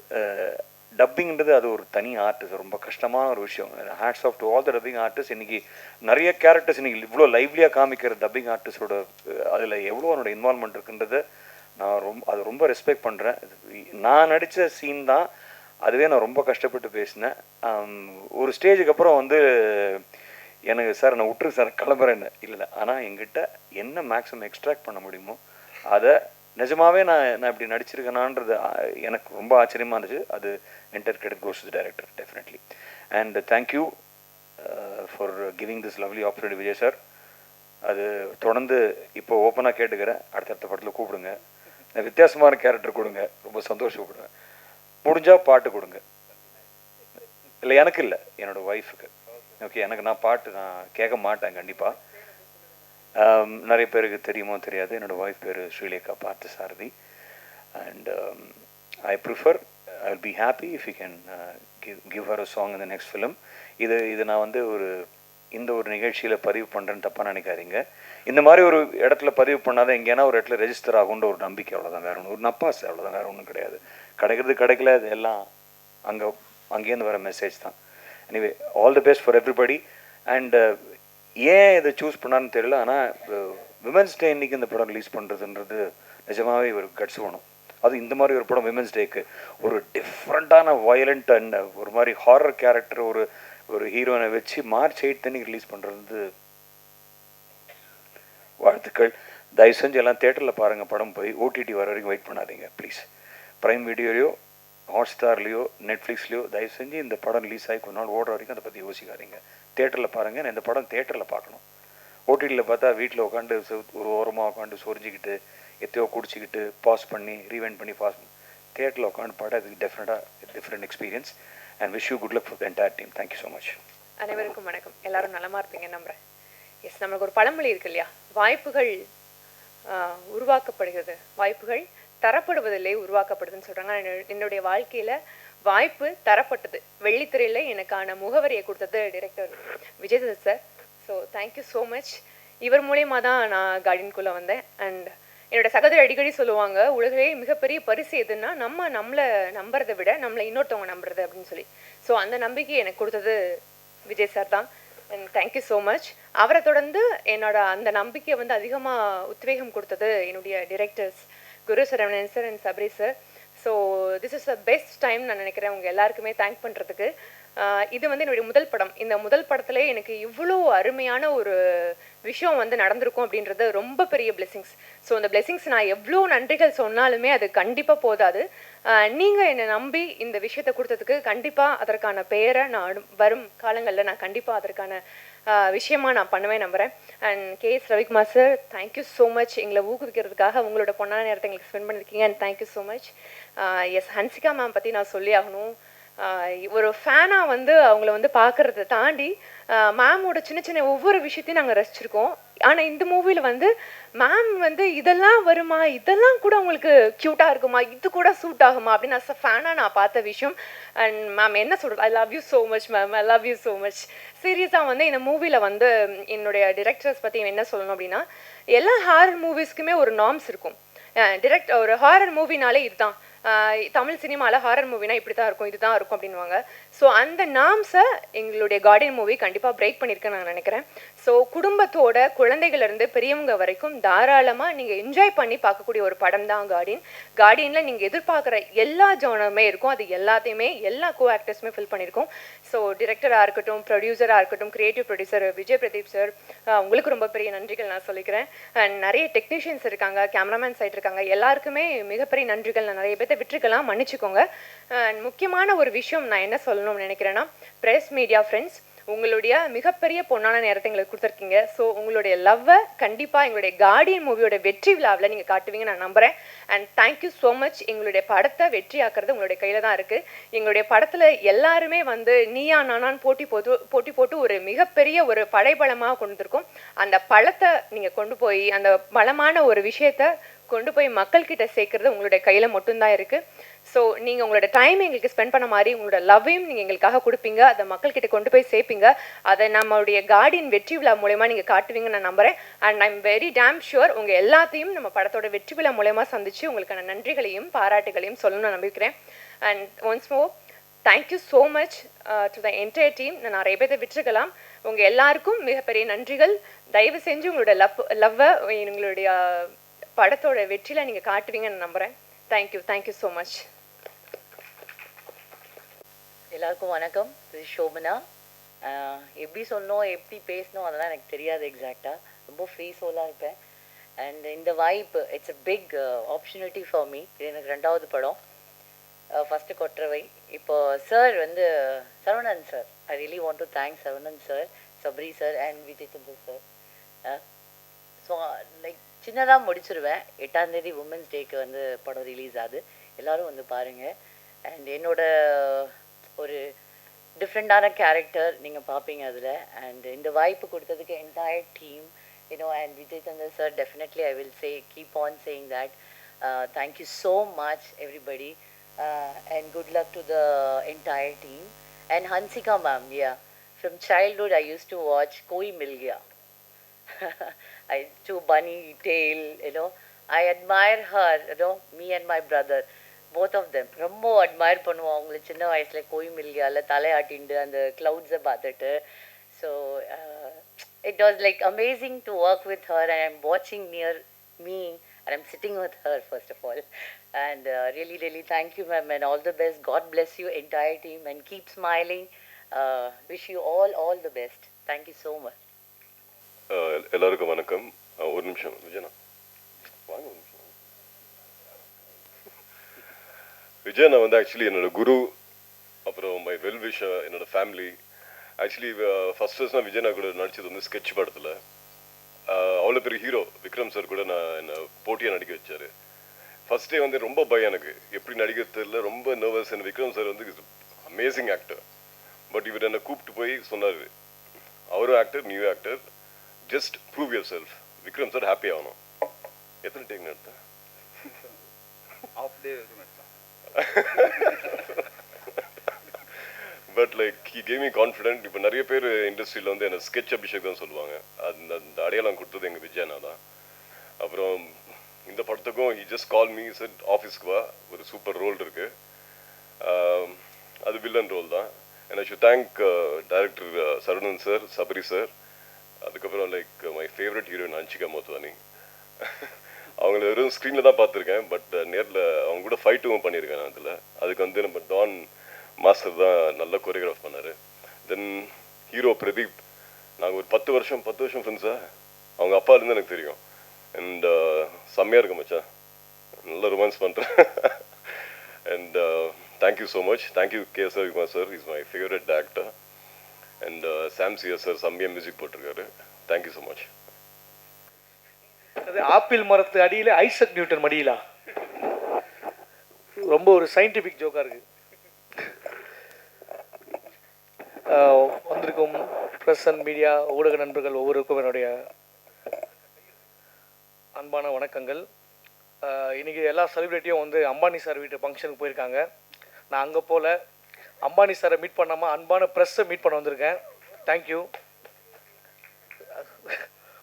டப்பிங்கிறது அது ஒரு தனி ஆர்டிஸ்ட், ரொம்ப கஷ்டமான ஒரு விஷயம். Hats off to all the dubbing artist. இன்றைக்கி நிறைய கேரக்டர்ஸ் இன்றைக்கி இவ்வளோ லைவ்லியாக காமிக்கிற டப்பிங் ஆர்டிஸ்டோட அதில் எவ்வளோ அவனோட இன்வால்மெண்ட் இருக்குன்றதை நான் அது ரொம்ப ரெஸ்பெக்ட் பண்ணுறேன். நான் நடித்த சீன் தான், அதுவே நான் ரொம்ப கஷ்டப்பட்டு பேசினேன். ஒரு ஸ்டேஜுக்கு அப்புறம் வந்து எனக்கு சார் நான் விட்டுரு சார் கிளம்புறேன்னு இல்லை, ஆனால் எங்கிட்ட என்ன மேக்ஸிமம் எக்ஸ்ட்ராக்ட் பண்ண முடியுமோ அதை நிஜமாகவே நான் இப்படி நடிச்சிருக்கேனான்றது எனக்கு ரொம்ப ஆச்சரியமாக இருந்துச்சு. அது entire credit goes to the director definitely. And thank you for giving this lovely opportunity Vijay sir. அது தொடர்ந்து இப்போ ஓப்பனாக கேட்டுக்கிறேன், அடுத்தடுத்த படத்தில் கூப்பிடுங்க, வித்தியாசமான கேரக்டர் கொடுங்க, ரொம்ப சந்தோஷப்படுவேன். முடிஞ்சால் பாட்டு கொடுங்க. இல்லை எனக்கு இல்லை, என்னோடய ஒய்ஃபுக்கு. ஓகே, எனக்கு நான் பாட்டு நான் கேட்க மாட்டேன் கண்டிப்பாக. நிறைய பேருக்கு தெரியுமோ தெரியாது, என்னோடய ஒய்ஃப் பேர் Srilekha Parthasarathy. And I prefer, I will be happy if you can give her a song in the next film. இது நான் வந்து இந்த ஒரு நிகழ்ச்சியில் பதிவு பண்ணுறேன்னு தப்பாக நினைக்காதீங்க. இந்த மாதிரி ஒரு இடத்துல பதிவு பண்ணாதான் எங்கேனா ஒரு இடத்துல ரெஜிஸ்டர் ஆகுன்ற ஒரு நம்பிக்கை, அவ்வளோதான், வேறு ஒன்று, ஒரு நப்பாஸ், அவ்வளோதான், வேறு ஒன்றும் கிடையாது. கிடைக்கிறது கிடைக்கல, இது எல்லாம் அங்கேருந்து வர மெசேஜ் தான். Anyway, all the best for everybody. And ஏன் இதை சூஸ் பண்ணான்னு தெரியல, ஆனால் விமென்ஸ் டே இன்றைக்கி இந்த படம் ரிலீஸ் பண்ணுறதுன்றது நிஜமாகவே ஒரு கட்ஸ் வேணும். அது இந்த மாதிரி ஒரு படம் விமென்ஸ் டேக்கு ஒரு டிஃப்ரெண்ட்டான வயலண்ட் அண்ட் ஒரு மாதிரி ஹாரர் கேரக்டர் ஒரு ஹீரோனை வச்சு March 8 அன்னைக்கு ரிலீஸ் பண்ணுறது வாழ்த்துக்கள். தயவு செஞ்சு எல்லாம் தேட்டரில் பாருங்கள் படம், போய் OTT வர வரைக்கும் வெயிட் பண்ணாதீங்க ப்ளீஸ். ப்ரைம் வீடியோலையோ ஹாட்ஸ்டார்லேயோ நெட்ஃப்ளிக்ஸ்லையோ தயவு செஞ்சு இந்த படம் ரிலீஸ் ஆகி கொஞ்ச நாள் ஓடுற வரைக்கும் அதை பற்றி யோசிக்காதீங்க. தேட்டரில் பாருங்கள். நான் இந்த படம் தேட்டரில் பார்க்கணும். OTTயில் பார்த்தா வீட்டில் உட்காந்து ஒரு ஓரமாக உட்காந்து சொரிஞ்சிக்கிட்டு எத்தையோ குடிச்சிக்கிட்டு பாஸ் பண்ணி ரீவைண்ட் பண்ணி பாஸ் பண்ணி தேட்டரில் உட்காந்து பாட இதுக்கு different experience. And wish you good luck for the entire team. Thank you so much. அனைவருக்கும் வணக்கம். எல்லாரும் நலமாக இருப்பீங்க நம்புகிறேன். எஸ், நம்மளுக்கு ஒரு பழமொழி இருக்கு இல்லையா, வாய்ப்புகள் உருவாக்கப்படுகிறது, வாய்ப்புகள் தரப்படுவதில்லை, உருவாக்கப்படுதுன்னு சொல்கிறாங்க. என்னுடைய வாழ்க்கையில் வாய்ப்பு தரப்பட்டது. வெள்ளித்திரையில் எனக்கான முகவரியை கொடுத்தது director Vijay sir. So thank you so much. இவர் மூலயமா தான் நான் கார்டியனுக்குள்ளே வந்தேன். அண்ட் என்னோட சகோதரி அடிக்கடி சொல்லுவாங்க, உலகிலே மிகப்பெரிய பரிசு எதுன்னா நம்மளை நம்புறதை விட நம்மளை இன்னொருத்தவங்க நம்புறது அப்படின்னு சொல்லி. ஸோ அந்த நம்பிக்கை எனக்கு கொடுத்தது விஜய் சார் தான். And thank you so much. அவரை தொடர்ந்து என்னோட அந்த நம்பிக்கையை வந்து அதிகமாக உத்வேகம் கொடுத்தது என்னுடைய directors Guru Saravanan sir and Sabari sir. So this is the best time நான் நினைக்கிறேன் உங்கள் எல்லாருக்குமே தேங்க் பண்ணுறதுக்கு. இது வந்து என்னுடைய முதல் படம். இந்த முதல் படத்துல எனக்கு இவ்வளோ அருமையான ஒரு விஷயம் வந்து நடந்திருக்கும் அப்படின்றது ரொம்ப பெரிய பிளெஸிங்ஸ். ஸோ அந்த பிளெஸிங்ஸ் நான் எவ்வளோ நன்றிகள் சொன்னாலுமே அது கண்டிப்பாக போதாது. நீங்கள் என்னை நம்பி இந்த விஷயத்தை கொடுத்ததுக்கு கண்டிப்பாக அதற்கான பெயரை நான் வரும் காலங்களில் நான் கண்டிப்பாக அதற்கான விஷயமா நான் பண்ணுவேன் நம்புகிறேன். And KS Ravikumar sir, thank you so much. எங்களை ஊக்குவிக்கிறதுக்காக உங்களோட பொண்ணான நேரத்தை எங்களுக்கு ஸ்பெண்ட் பண்ணியிருக்கீங்க. And thank you so much. Yes, Hansika ma'am பற்றி நான் சொல்லி ஆகணும். ஒரு ஃபேனாக வந்து அவங்கள வந்து பார்க்குறத தாண்டி மேமோட சின்ன சின்ன ஒவ்வொரு விஷயத்தையும் நாங்கள் ரசிச்சிருக்கோம். ஆனால் இந்த மூவியில் வந்து மேம் வந்து இதெல்லாம் வருமா, இதெல்லாம் கூட உங்களுக்கு க்யூட்டாக இருக்குமா, இது கூட சூட் ஆகுமா அப்படின்னு நான் ஃபேனாக நான் பார்த்த விஷயம். அண்ட் மேம் என்ன சொல்கிறது, I love you so much ma'am, I love you so much. சீரியஸாக வந்து இந்த மூவியில் வந்து என்னுடைய டிரெக்டர்ஸ் பற்றி என்ன சொல்லணும் அப்படின்னா, எல்லா ஹாரர் மூவிஸ்க்குமே ஒரு நார்ம்ஸ் இருக்கும். ஒரு ஹாரர் மூவினாலே இதுதான், தமிழ் சினிமாவில் ஹாரர் மூவினா இப்படி தான் இருக்கும், இதுதான் இருக்கும் அப்படின்வாங்க. ஸோ அந்த நாம்ஸை எங்களுடைய கார்டியன் மூவி கண்டிப்பாக பிரேக் பண்ணியிருக்கேன்னு நான் நினைக்கிறேன். ஸோ குடும்பத்தோட குழந்தைகளிலிருந்து பெரியவங்க வரைக்கும் தாராளமாக நீங்கள் என்ஜாய் பண்ணி பார்க்கக்கூடிய ஒரு படம் தான் கார்டியன். கார்டியனில் நீங்கள் எதிர்பார்க்குற எல்லா ஜானருமே இருக்கும், அது எல்லாத்தையுமே எல்லா கோ ஆக்டர்ஸுமே ஃபில் பண்ணியிருக்கோம். ஸோ டிரெக்டராக இருக்கட்டும், ப்ரொடியூசராக இருக்கட்டும், creative producer Vijay Pradeep sir, உங்களுக்கு ரொம்ப பெரிய நன்றிகள் நான் சொல்லிக்கிறேன். அண்ட் நிறைய டெக்னீஷியன்ஸ் இருக்காங்க, கேமராமேன் சைட் இருக்காங்க, எல்லாருக்குமே மிகப்பெரிய நன்றிகள். நான் நிறைய பேர்த்தை விட்டுருக்கலாம், மன்னிச்சுக்கோங்க. முக்கியமான ஒரு விஷயம் நான் என்ன சொல்லணும்னு நினைக்கிறேன்னா, ப்ரெஸ் மீடியா ஃப்ரெண்ட்ஸ், உங்களுடைய மிகப்பெரிய பொன்னான நேரத்தை எங்களுக்கு கொடுத்துருக்கீங்க. ஸோ உங்களுடைய லவ்வை கண்டிப்பாக எங்களுடைய கார்டியன் மூவியோட வெற்றி விழாவில் நீங்கள் காட்டுவீங்க நான் நம்புகிறேன். And thank you so much. எங்களுடைய படத்தை வெற்றி ஆக்குறது உங்களுடைய கையில் தான் இருக்குது. எங்களுடைய படத்தில் எல்லாருமே வந்து நீயா நானான்னு போட்டி போட்டு ஒரு மிகப்பெரிய ஒரு படைபலமாக கொண்டு வந்திருக்கோம். அந்த பழத்தை நீங்கள் கொண்டு போய், அந்த பலமான ஒரு விஷயத்தை கொண்டு போய் மக்கள்கிட்ட சேர்க்கறது உங்களுடைய கையில் மட்டும்தான் இருக்குது. ஸோ நீங்கள் உங்களோட டைம் எங்களுக்கு ஸ்பெண்ட் பண்ண மாதிரி உங்களோட லவ்வையும் நீங்கள் எங்களுக்காக கொடுப்பீங்க, அதை மக்கள்கிட்ட கொண்டு போய் சேர்ப்பீங்க. அதை நம்மளுடைய கார்டியன் வெற்றி விழா மூலயமா நீங்கள் காட்டுவீங்கன்னு நான் நம்புகிறேன். And I am very dam sure உங்கள் எல்லாத்தையும் நம்ம படத்தோட வெற்றி விழா மூலயமா சந்திச்சு உங்களுக்கான நன்றிகளையும் பாராட்டுகளையும் சொல்லணும்னு நம்பிக்கிறேன். And once more thank you so much to the entire team. நான் நிறைய பேரை விட்டுருக்கலாம். உங்கள் எல்லாருக்கும் மிகப்பெரிய நன்றிகள். தயவு செஞ்சு உங்களோட லவ்வை எங்களுடைய படத்தோட வெற்றியில் நீங்கள் காட்டுவீங்கன்னு நம்புகிறேன். Thank you so much. எல்லாருக்கும் வணக்கம். இது ஷோபனா. எப்படி சொல்லணும் எப்படி பேசணும் அதெல்லாம் எனக்கு தெரியாது எக்ஸாக்டாக. ரொம்ப ஃப்ரீ சோலாக இருப்பேன். அண்ட் இந்த வாய்ப்பு it's a big opportunity for me. இது எனக்கு 2வது படம். ஃபஸ்ட்டு கொற்றவை. இப்போ சார் வந்து Saravanan sir, I really want to thank Saravanan sir, Sabari sir and Vijay Chander sir. So like சின்னதாக முடிச்சிருவேன். 8ஆம் தேதி உமன்ஸ் டேக்கு வந்து படம் ரிலீஸ் ஆகுது. எல்லோரும் வந்து பாருங்கள். அண்ட் என்னோட ஒரு டிஃப்ரெண்டான கேரக்டர் நீங்கள் பார்ப்பீங்க அதில். அண்ட் இந்த வாய்ப்பு கொடுத்ததுக்கு entire team, and Vijay Chandra sir, definitely I will say, keep on saying that. Thank you so much everybody, and good luck to the entire team. And Hansika ma'am, yeah, from childhood I used to watch Koi Mil Gaya. To Bunny Tail, I admire her, me and my brother, both of them. ரொம்ப admire பண்ணுவோம் அவங்கள. சின்ன வயசில் கோய் மில்கியாவில் தலையாட்டிண்டு அந்த க்ளவுட்ஸை பார்த்துட்டு. So it was like amazing to work with her, and I'm watching near me and I'm sitting with her first of all. And really thank you ma'am, and all the best. God bless you entire team, and keep smiling. Wish you all the best. Thank you so much. எல்லாருக்கும் வணக்கம். ஒரு நிமிஷம் விஜயனா வாங்க. ஒரு நிமிஷம். விஜயனா வந்து actually என்னோட குரு, அப்புறம் மை வெல் விஷர், என்னோட ஃபேமிலி. ஆக்சுவலி ஃபஸ்ட் விஜயனா கூட நடிச்சது வந்து ஸ்கெட்ச் படத்தில். அவ்வளோ பெரிய ஹீரோ விக்ரம் சார் கூட என்னை போட்டியாக நடிக்க வச்சார். ஃபஸ்ட் டே வந்து ரொம்ப பயம் எனக்கு, எப்படி நடிக்கிறது தெரியல, ரொம்ப நர்வஸ். என்ன விக்ரம் சார் வந்து அமேசிங் ஆக்டர். பட் இவர் என்னை கூப்பிட்டு போய் சொன்னார், அவரும் actor, new actor, just prove yourself. Vikram sir happy ஆகணும். எத்தனை டேக் நடத்தேன்? Off day but like he gave me confident. இப்போ நிறைய பேர் இண்டஸ்ட்ரியில் வந்து என்ன ஸ்கெட்ச் அபிஷேக் தான் சொல்லுவாங்க. அந்த அடையாளம் கொடுத்தது எங்கள் விஜயனா தான். அப்புறம் இந்த படத்துக்கும் he just call me, set ஆஃபீஸ்க்கு வா, ஒரு சூப்பர் ரோல் இருக்குது, அது வில்லன் ரோல் தான். And I should thank director Saravanan sir, Sabari sir, அதுக்கப்புறம் like my favourite heroine Hansika Motwani. அவங்கள வெறும் ஸ்க்ரீனில் தான் பார்த்துருக்கேன், பட் நேரில் அவங்க கூட ஃபைட்டும் பண்ணியிருக்கேன் நான் அதில். அதுக்கு வந்து நம்ம டான் மாஸ்டர் தான் நல்ல கோரியோகிராஃப் பண்ணார். தென் ஹீரோ பிரதீப், நாங்கள் ஒரு 10 வருஷம் ஃப்ரெண்ட்ஸா. அவங்க அப்பாலேருந்து எனக்கு தெரியும். அண்ட் செம்மையாக இருக்கு மச்சான், நல்ல ரொமான்ஸ் பண்ணுறேன். And thank you so much. Thank you K.S. Ravikumar sir, is my favourite actor. And Sam CS sir செம்மையாக மியூசிக் போட்டிருக்காரு. Thank you so much. அது ஆப்பிள் மரத்து அடியில் ஐசக் நியூட்டன் மடியிலா, ரொம்ப ஒரு சயின்டிஃபிக் ஜோக்காக இருக்குது. வந்திருக்கும் ப்ரெஸ் அண்ட் மீடியா ஊடக நண்பர்கள் ஒவ்வொருக்கும் என்னுடைய அன்பான வணக்கங்கள். இன்றைக்கி எல்லா செலிப்ரிட்டியும் வந்து அம்பானி சார் வீட்டு ஃபங்க்ஷனுக்கு போயிருக்காங்க. நான் அங்கே போல் அம்பானி சாரை மீட் பண்ணாமல் அன்பான ப்ரெஸ்ஸை மீட் பண்ண வந்திருக்கேன். தேங்க்யூ.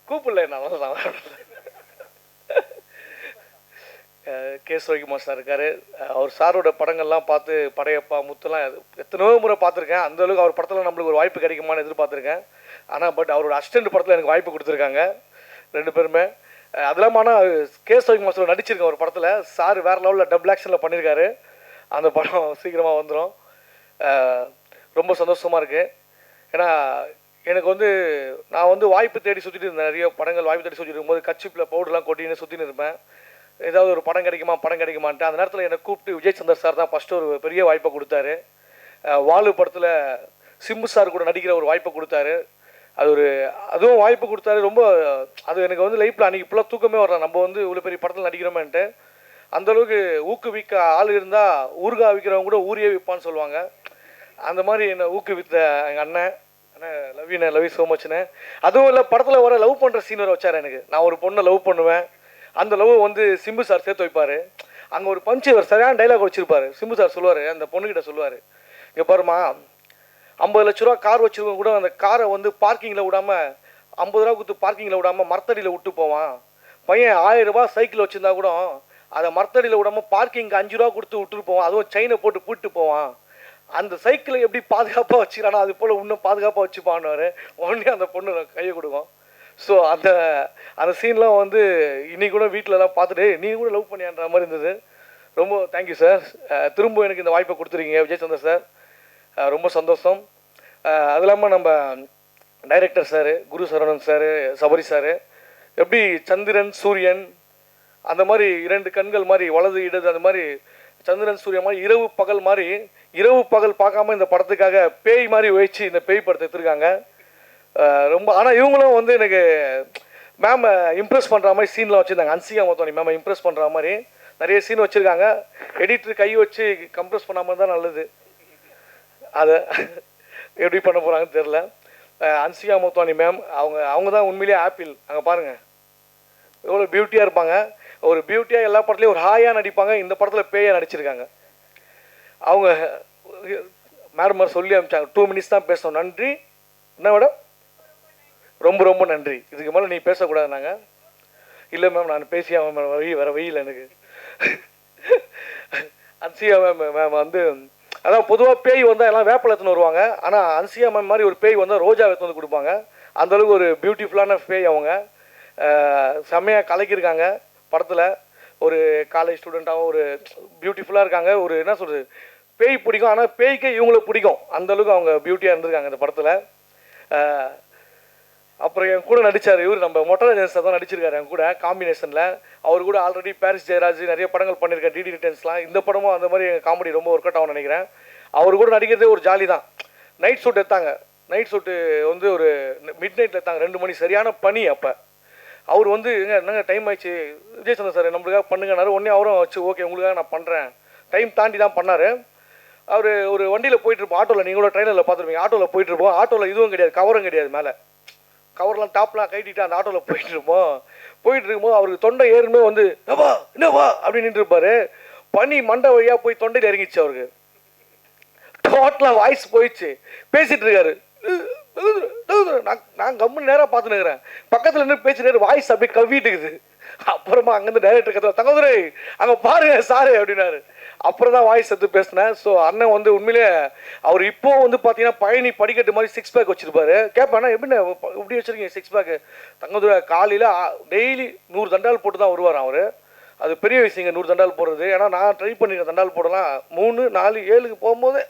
கூப்பிடல நான் K.S. Ravikumar சார் இருக்கார். அவர் சாரோட படங்கள்லாம் பார்த்து படையப்பா முத்துலாம் எத்தனையோ முறை பார்த்துருக்கேன். அந்தளவுக்கு அவர் படத்தில் நம்மளுக்கு ஒரு வாய்ப்பு கிடைக்குமான்னு எதிர்பார்த்துருக்கேன். ஆனால் பட் அவரோட அசிஸ்டன்ட் படத்தில் எனக்கு வாய்ப்பு கொடுத்துருக்காங்க 2 பேருமே. அதெல்லாம் ஆனால் K.S. Ravikumar சார் நடிச்சிருக்கேன் ஒரு படத்தில். சார் வேறு லெவலில் டபுள் ஆக்ஷனில் பண்ணியிருக்காரு. அந்த படம் சீக்கிரமாக வந்துடும். ரொம்ப சந்தோஷமாக இருக்குது. ஏன்னா எனக்கு வந்து நான் வந்து வாய்ப்பு தேடி சுற்றிட்டு இருந்தேன். நிறைய படங்கள் வாய்ப்பு தேடி சுற்றிட்டு இருக்கும்போது கச்சிப்பில் பவுடர்லாம் கொட்டின்னு சுற்றின்னு இருப்பேன். ஏதாவது ஒரு படம் கிடைக்குமான்ட்டு. அந்த நேரத்தில் என்னை கூப்பிட்டு விஜய் சந்தர் சார் தான் ஃபஸ்ட்டு ஒரு பெரிய வாய்ப்பை கொடுத்தாரு. வாலு படத்தில் சிம்பு சார் கூட நடிக்கிற ஒரு வாய்ப்பை கொடுத்தாரு. அதுவும் வாய்ப்பு கொடுத்தாரு. ரொம்ப அது எனக்கு வந்து லைஃப்பில் அன்றைக்கி இப்போலாம் தூக்கமே வரலாம். நம்ம வந்து இவ்வளோ பெரிய படத்தில் நடிக்கிறோமேன்ட்டு. அந்தளவுக்கு ஊக்குவிக்க ஆள் இருந்தால் ஊர்கா விற்கிறவங்க கூட ஊரியே விற்பான்னு சொல்லுவாங்க. அந்த மாதிரி என்னை ஊக்குவித்த எங்கள் அண்ணன் லவ் யூ ஸோ மச்ண்ணே. அதுவும் இல்லை, படத்தில் வர லவ் பண்ணுற சீன் வர வச்சார் எனக்கு. நான் ஒரு பொண்ணை லவ் பண்ணுவேன், அந்த லவ் வந்து சிம்பு சார் சேர்த்து வைப்பார். அங்கே ஒரு பஞ்சு ஒரு சரியான டைலாக் வச்சுருப்பார். சிம்பு சார் சொல்லுவார், அந்த பொண்ணுக்கிட்ட சொல்லுவார், இங்கே பாருமா 50 லட்ச ரூபா கார் வச்சுருக்கவங்க கூட அந்த காரை வந்து பார்க்கிங்கில் விடாமல் 50 ரூபா கொடுத்து பார்க்கிங்கில் விடாமல் மரத்தடியில் விட்டு போவான். பையன் 1000 ரூபா சைக்கிள் வச்சுருந்தா கூட அதை மரத்தடியில் விடாமல் பார்க்கிங்க்கு 5 ரூபா கொடுத்து விட்டுட்டு போவான். அதுவும் செயினை போட்டு பூட்டு போவான். அந்த சைக்கிளை எப்படி பாதுகாப்பாக வச்சுக்கிறானோ அது போல் இன்னும் பாதுகாப்பாக வச்சுப்பான்னு உடனே அந்த பொண்ணு கையை கொடுக்கும். ஸோ அந்த அந்த சீன்லாம் வந்து இன்னைக்கு கூட வீட்டிலலாம் பார்த்துட்டு நீ கூட லவ் பண்ணியான்ற மாதிரி இருந்தது. ரொம்ப தேங்க்யூ சார். திரும்ப எனக்கு இந்த வாய்ப்பை கொடுத்துருக்கீங்க விஜய் சந்தர் சார், ரொம்ப சந்தோஷம். அது இல்லாமல் நம்ம டைரக்டர் சார் குரு சரவணன் சார், சபரி சார், எப்படி சந்திரன் சூரியன் அந்த மாதிரி 2 கண்கள் மாதிரி வலது இடது அந்த மாதிரி சந்திரன் சூரியன் மாதிரி இரவு பகல் மாதிரி இரவு பகல் பார்க்காம இந்த படத்துக்காக பேய் மாதிரி வச்சு இந்த பேய் படத்தை எடுத்துருக்காங்க. ரொம்ப ஆனால் இவங்களும் வந்து எனக்கு மேம் இம்ப்ரெஸ் பண்ணுற மாதிரி சீன்லாம் வச்சுருந்தாங்க. அன்சிகா மொத்தம் மேம் இம்ப்ரெஸ் பண்ணுற மாதிரி நிறைய சீன் வச்சுருக்காங்க. எடிட்டர் கை வச்சு கம்ப்ரெஸ் பண்ணாமல் தான் நல்லது. அதை எப்படி பண்ண போகிறாங்கன்னு தெரில. அன்சிகா மோத்வானி மேம் அவங்க தான் உண்மையிலேயே ஆப்பிள். அங்கே பாருங்கள் எவ்வளோ பியூட்டியாக இருப்பாங்க. ஒரு பியூட்டியாக எல்லா படத்துலையும் ஒரு ஹாயாக நடிப்பாங்க. இந்த படத்தில் பேயாக நடிச்சிருக்காங்க. அவங்க மேடம் மாதிரி சொல்லி அனுப்பிச்சாங்க 2 மினிட்ஸ் தான் பேசணும். நன்றி. என்ன மேடம்? ரொம்ப ரொம்ப நன்றி. இதுக்கு மேலே நீ பேசக்கூடாது. நாங்கள் இல்லை மேம் நான் பேசியா மேம் வேறு வெயில் எனக்கு. அன்சியா மேம் வந்து அதான் பொதுவாக பேய் வந்தால் எல்லாம் வேப்பிலை எடுத்துன்னு வருவாங்க. ஆனால் அன்சியா மேம் மாதிரி ஒரு பேய் வந்தால் ரோஜா எடுத்து வந்து கொடுப்பாங்க. அந்தளவுக்கு ஒரு பியூட்டிஃபுல்லான பேய். அவங்க செம்மையாக கலக்கியிருக்காங்க படத்தில். ஒரு காலேஜ் ஸ்டூடெண்ட்டாகவும் ஒரு பியூட்டிஃபுல்லாக இருக்காங்க. ஒரு என்ன சொல்கிறது, பேய் பிடிக்கும் ஆனால் பேய்க்கே இவங்களை பிடிக்கும். அந்தளவுக்கு அவங்க பியூட்டியாக இருந்திருக்காங்க இந்த படத்தில். அப்புறம் என் கூட நடித்தார் இவர் நம்ம மொட்டராஜன் சார் தான் நடிச்சிருக்காரு என் கூட காம்பினேஷனில். அவர் கூட ஆல்ரெடி பாரிஸ் ஜெயராஜ் நிறைய படங்கள் பண்ணியிருக்காரு, டிடி ரிட்டர்ன்ஸ்லாம். இந்த படமும் அந்த மாதிரி காமெடி ரொம்ப ஒர்க் அவுட் ஆகும்னு நினைக்கிறேன். அவர் கூட நடிக்கிறதே ஒரு ஜாலி தான். நைட் ஷூட் எடுத்தாங்க. நைட் ஷூட்டு வந்து ஒரு மிட் நைட்டில் எடுத்தாங்க 2 மணி, சரியான பனி. அப்போ அவர் வந்து என்னங்க டைம் ஆயிடுச்சு விஜய் சந்தர் சார் நம்மளுக்காக பண்ணுங்கன்னாரு. உடனே அவரும் வச்சு ஓகே உங்களுக்காக நான் பண்ணுறேன், டைம் தாண்டி தான் பண்ணார். அவர் ஒரு வண்டியில் போயிட்டுருப்போம், ஆட்டோவில், நீங்கள் கூட ட்ரெயினில் பார்த்துருப்பீங்க, ஆட்டோவில் போயிட்டுருப்போம். ஆட்டோவில் இதுவும் கிடையாது, கவரும் கிடையாது, மேலே கவர்லாம் டாப்லாம் கைட்டிட்டு அந்த ஆட்டோவில் போயிட்டு இருக்கும்போது அவருக்கு தொண்டை ஏறுமே வந்து என்னவா அப்படின்னு நின்றுருப்பாரு. பனி மண்டை வழியாக போய் தொண்டையில் இறங்கிச்சு. அவருக்கு டோட்டலாக வாய்ஸ் போயிடுச்சு. பேசிகிட்டு இருக்காரு. நான் கம்முன்னு நேராக பார்த்துன்னு இருக்கிறேன். பக்கத்தில் இருந்து பேசிட்டு வாய்ஸ் அப்படியே கவ்விட்டுக்குது. அப்புறமா அங்கேருந்து டைரக்டர் கத்துல தங்கதுரை அங்கே பாருங்க சாரு அப்படின்னாரு. அப்புறம் தான் வாய்ஸ் எடுத்து பேசினேன். ஸோ அண்ணன் வந்து உண்மையிலே அவர் இப்போ வந்து பார்த்தீங்கன்னா பழனி படிக்கட்டு மாதிரி 6 பேக் வச்சுருப்பாரு. கேட்பேன் எப்படின்னா இப்படி வச்சுருக்கீங்க 6 பேக்கு? தங்கதுரை காலையில் டெய்லி 100 தண்டால் போட்டு தான் வருவார் அவர். அது பெரிய விஷயங்க 100 தண்டால் போடுறது. ஏன்னா நான் ட்ரை பண்ணியிருக்கேன் தண்டால் போடலாம் 3, 4, 7க்கு போகும்போது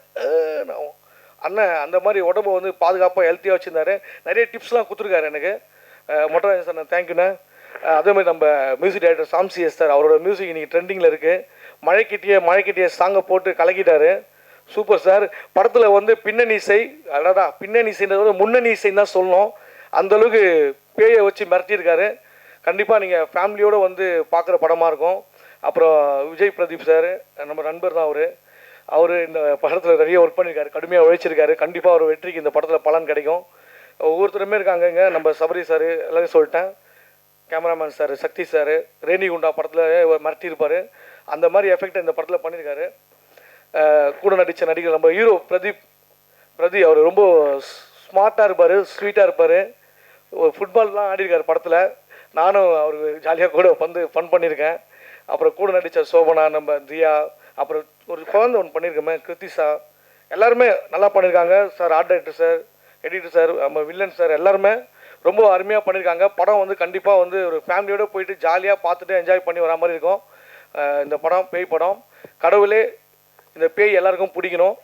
அண்ணன் அந்த மாதிரி உடம்பை வந்து பாதுகாப்பாக ஹெல்த்தியாக வச்சுருந்தாரு. நிறைய டிப்ஸ்லாம் கொடுத்துருக்காரு எனக்கு. மொட்டராஜன் சார் நான் தேங்க்யூண்ணே. அதே மாதிரி நம்ம மியூசிக் டைரக்டர் சாம்சி சார், அவரோட மியூசிக் இன்றைக்கி ட்ரெண்டிங்கில் இருக்குது. மழைக்கிட்டே சாங்கை போட்டு கலக்கிட்டாரு. Super sir. படத்தில் வந்து பின்னணி இசை, அதான் பின்னணி இசைன்றத முன்னணி இசைன்னு தான் சொல்லணும். அந்தளவுக்கு பேயை வச்சு மிரட்டியிருக்காரு. கண்டிப்பாக நீங்கள் ஃபேமிலியோடு வந்து பார்க்குற படமாக இருக்கும். அப்புறம் விஜய் பிரதீப் சார் நம்ம நண்பர் தான். அவர் இந்த படத்தில் நிறைய ஒர்க் பண்ணியிருக்காரு, கடுமையாக உழைச்சிருக்காரு. கண்டிப்பாக அவர் வெற்றிக்கு இந்த படத்தில் பலன் கிடைக்கும். ஒவ்வொருத்தருமே இருக்காங்க இங்கே. நம்ம சபரி சார் எல்லாரையும் சொல்லிட்டேன். கேமராமேன் சார் சக்தி சார் ரேணிகுண்டா படத்தில் மிரட்டியிருப்பார். அந்த மாதிரி எஃபெக்டை இந்த படத்தில் பண்ணியிருக்காரு. கூட நடித்த நடிகர் நம்ம ஹீரோ பிரதீப் அவர் ரொம்ப ஸ்மார்ட்டாக இருப்பார், ஸ்வீட்டாக இருப்பார். ஒரு ஃபுட்பால்லாம் ஆடிருக்கார் படத்தில். நானும் அவருக்கு ஜாலியாக கூட வந்து ஃபன் பண்ணியிருக்கேன். அப்புறம் கூட நடித்த சோபனா, நம்ம தியா, அப்புறம் ஒரு குழந்தை ஒன்று பண்ணியிருக்கோமே கிருத்திஷா, எல்லாருமே நல்லா பண்ணியிருக்காங்க. Sir art director sir, editor sir, நம்ம வில்லன் சார் எல்லாருமே ரொம்ப அருமையாக பண்ணியிருக்காங்க. படம் வந்து கண்டிப்பாக வந்து ஒரு ஃபேமிலியோடு போயிட்டு ஜாலியாக பார்த்துட்டு என்ஜாய் பண்ணி வரா மாதிரி இருக்கும். இந்த படம் பேய் படம். கடவுளே இந்த பேய் எல்லாருக்கும் பிடிக்கணும்.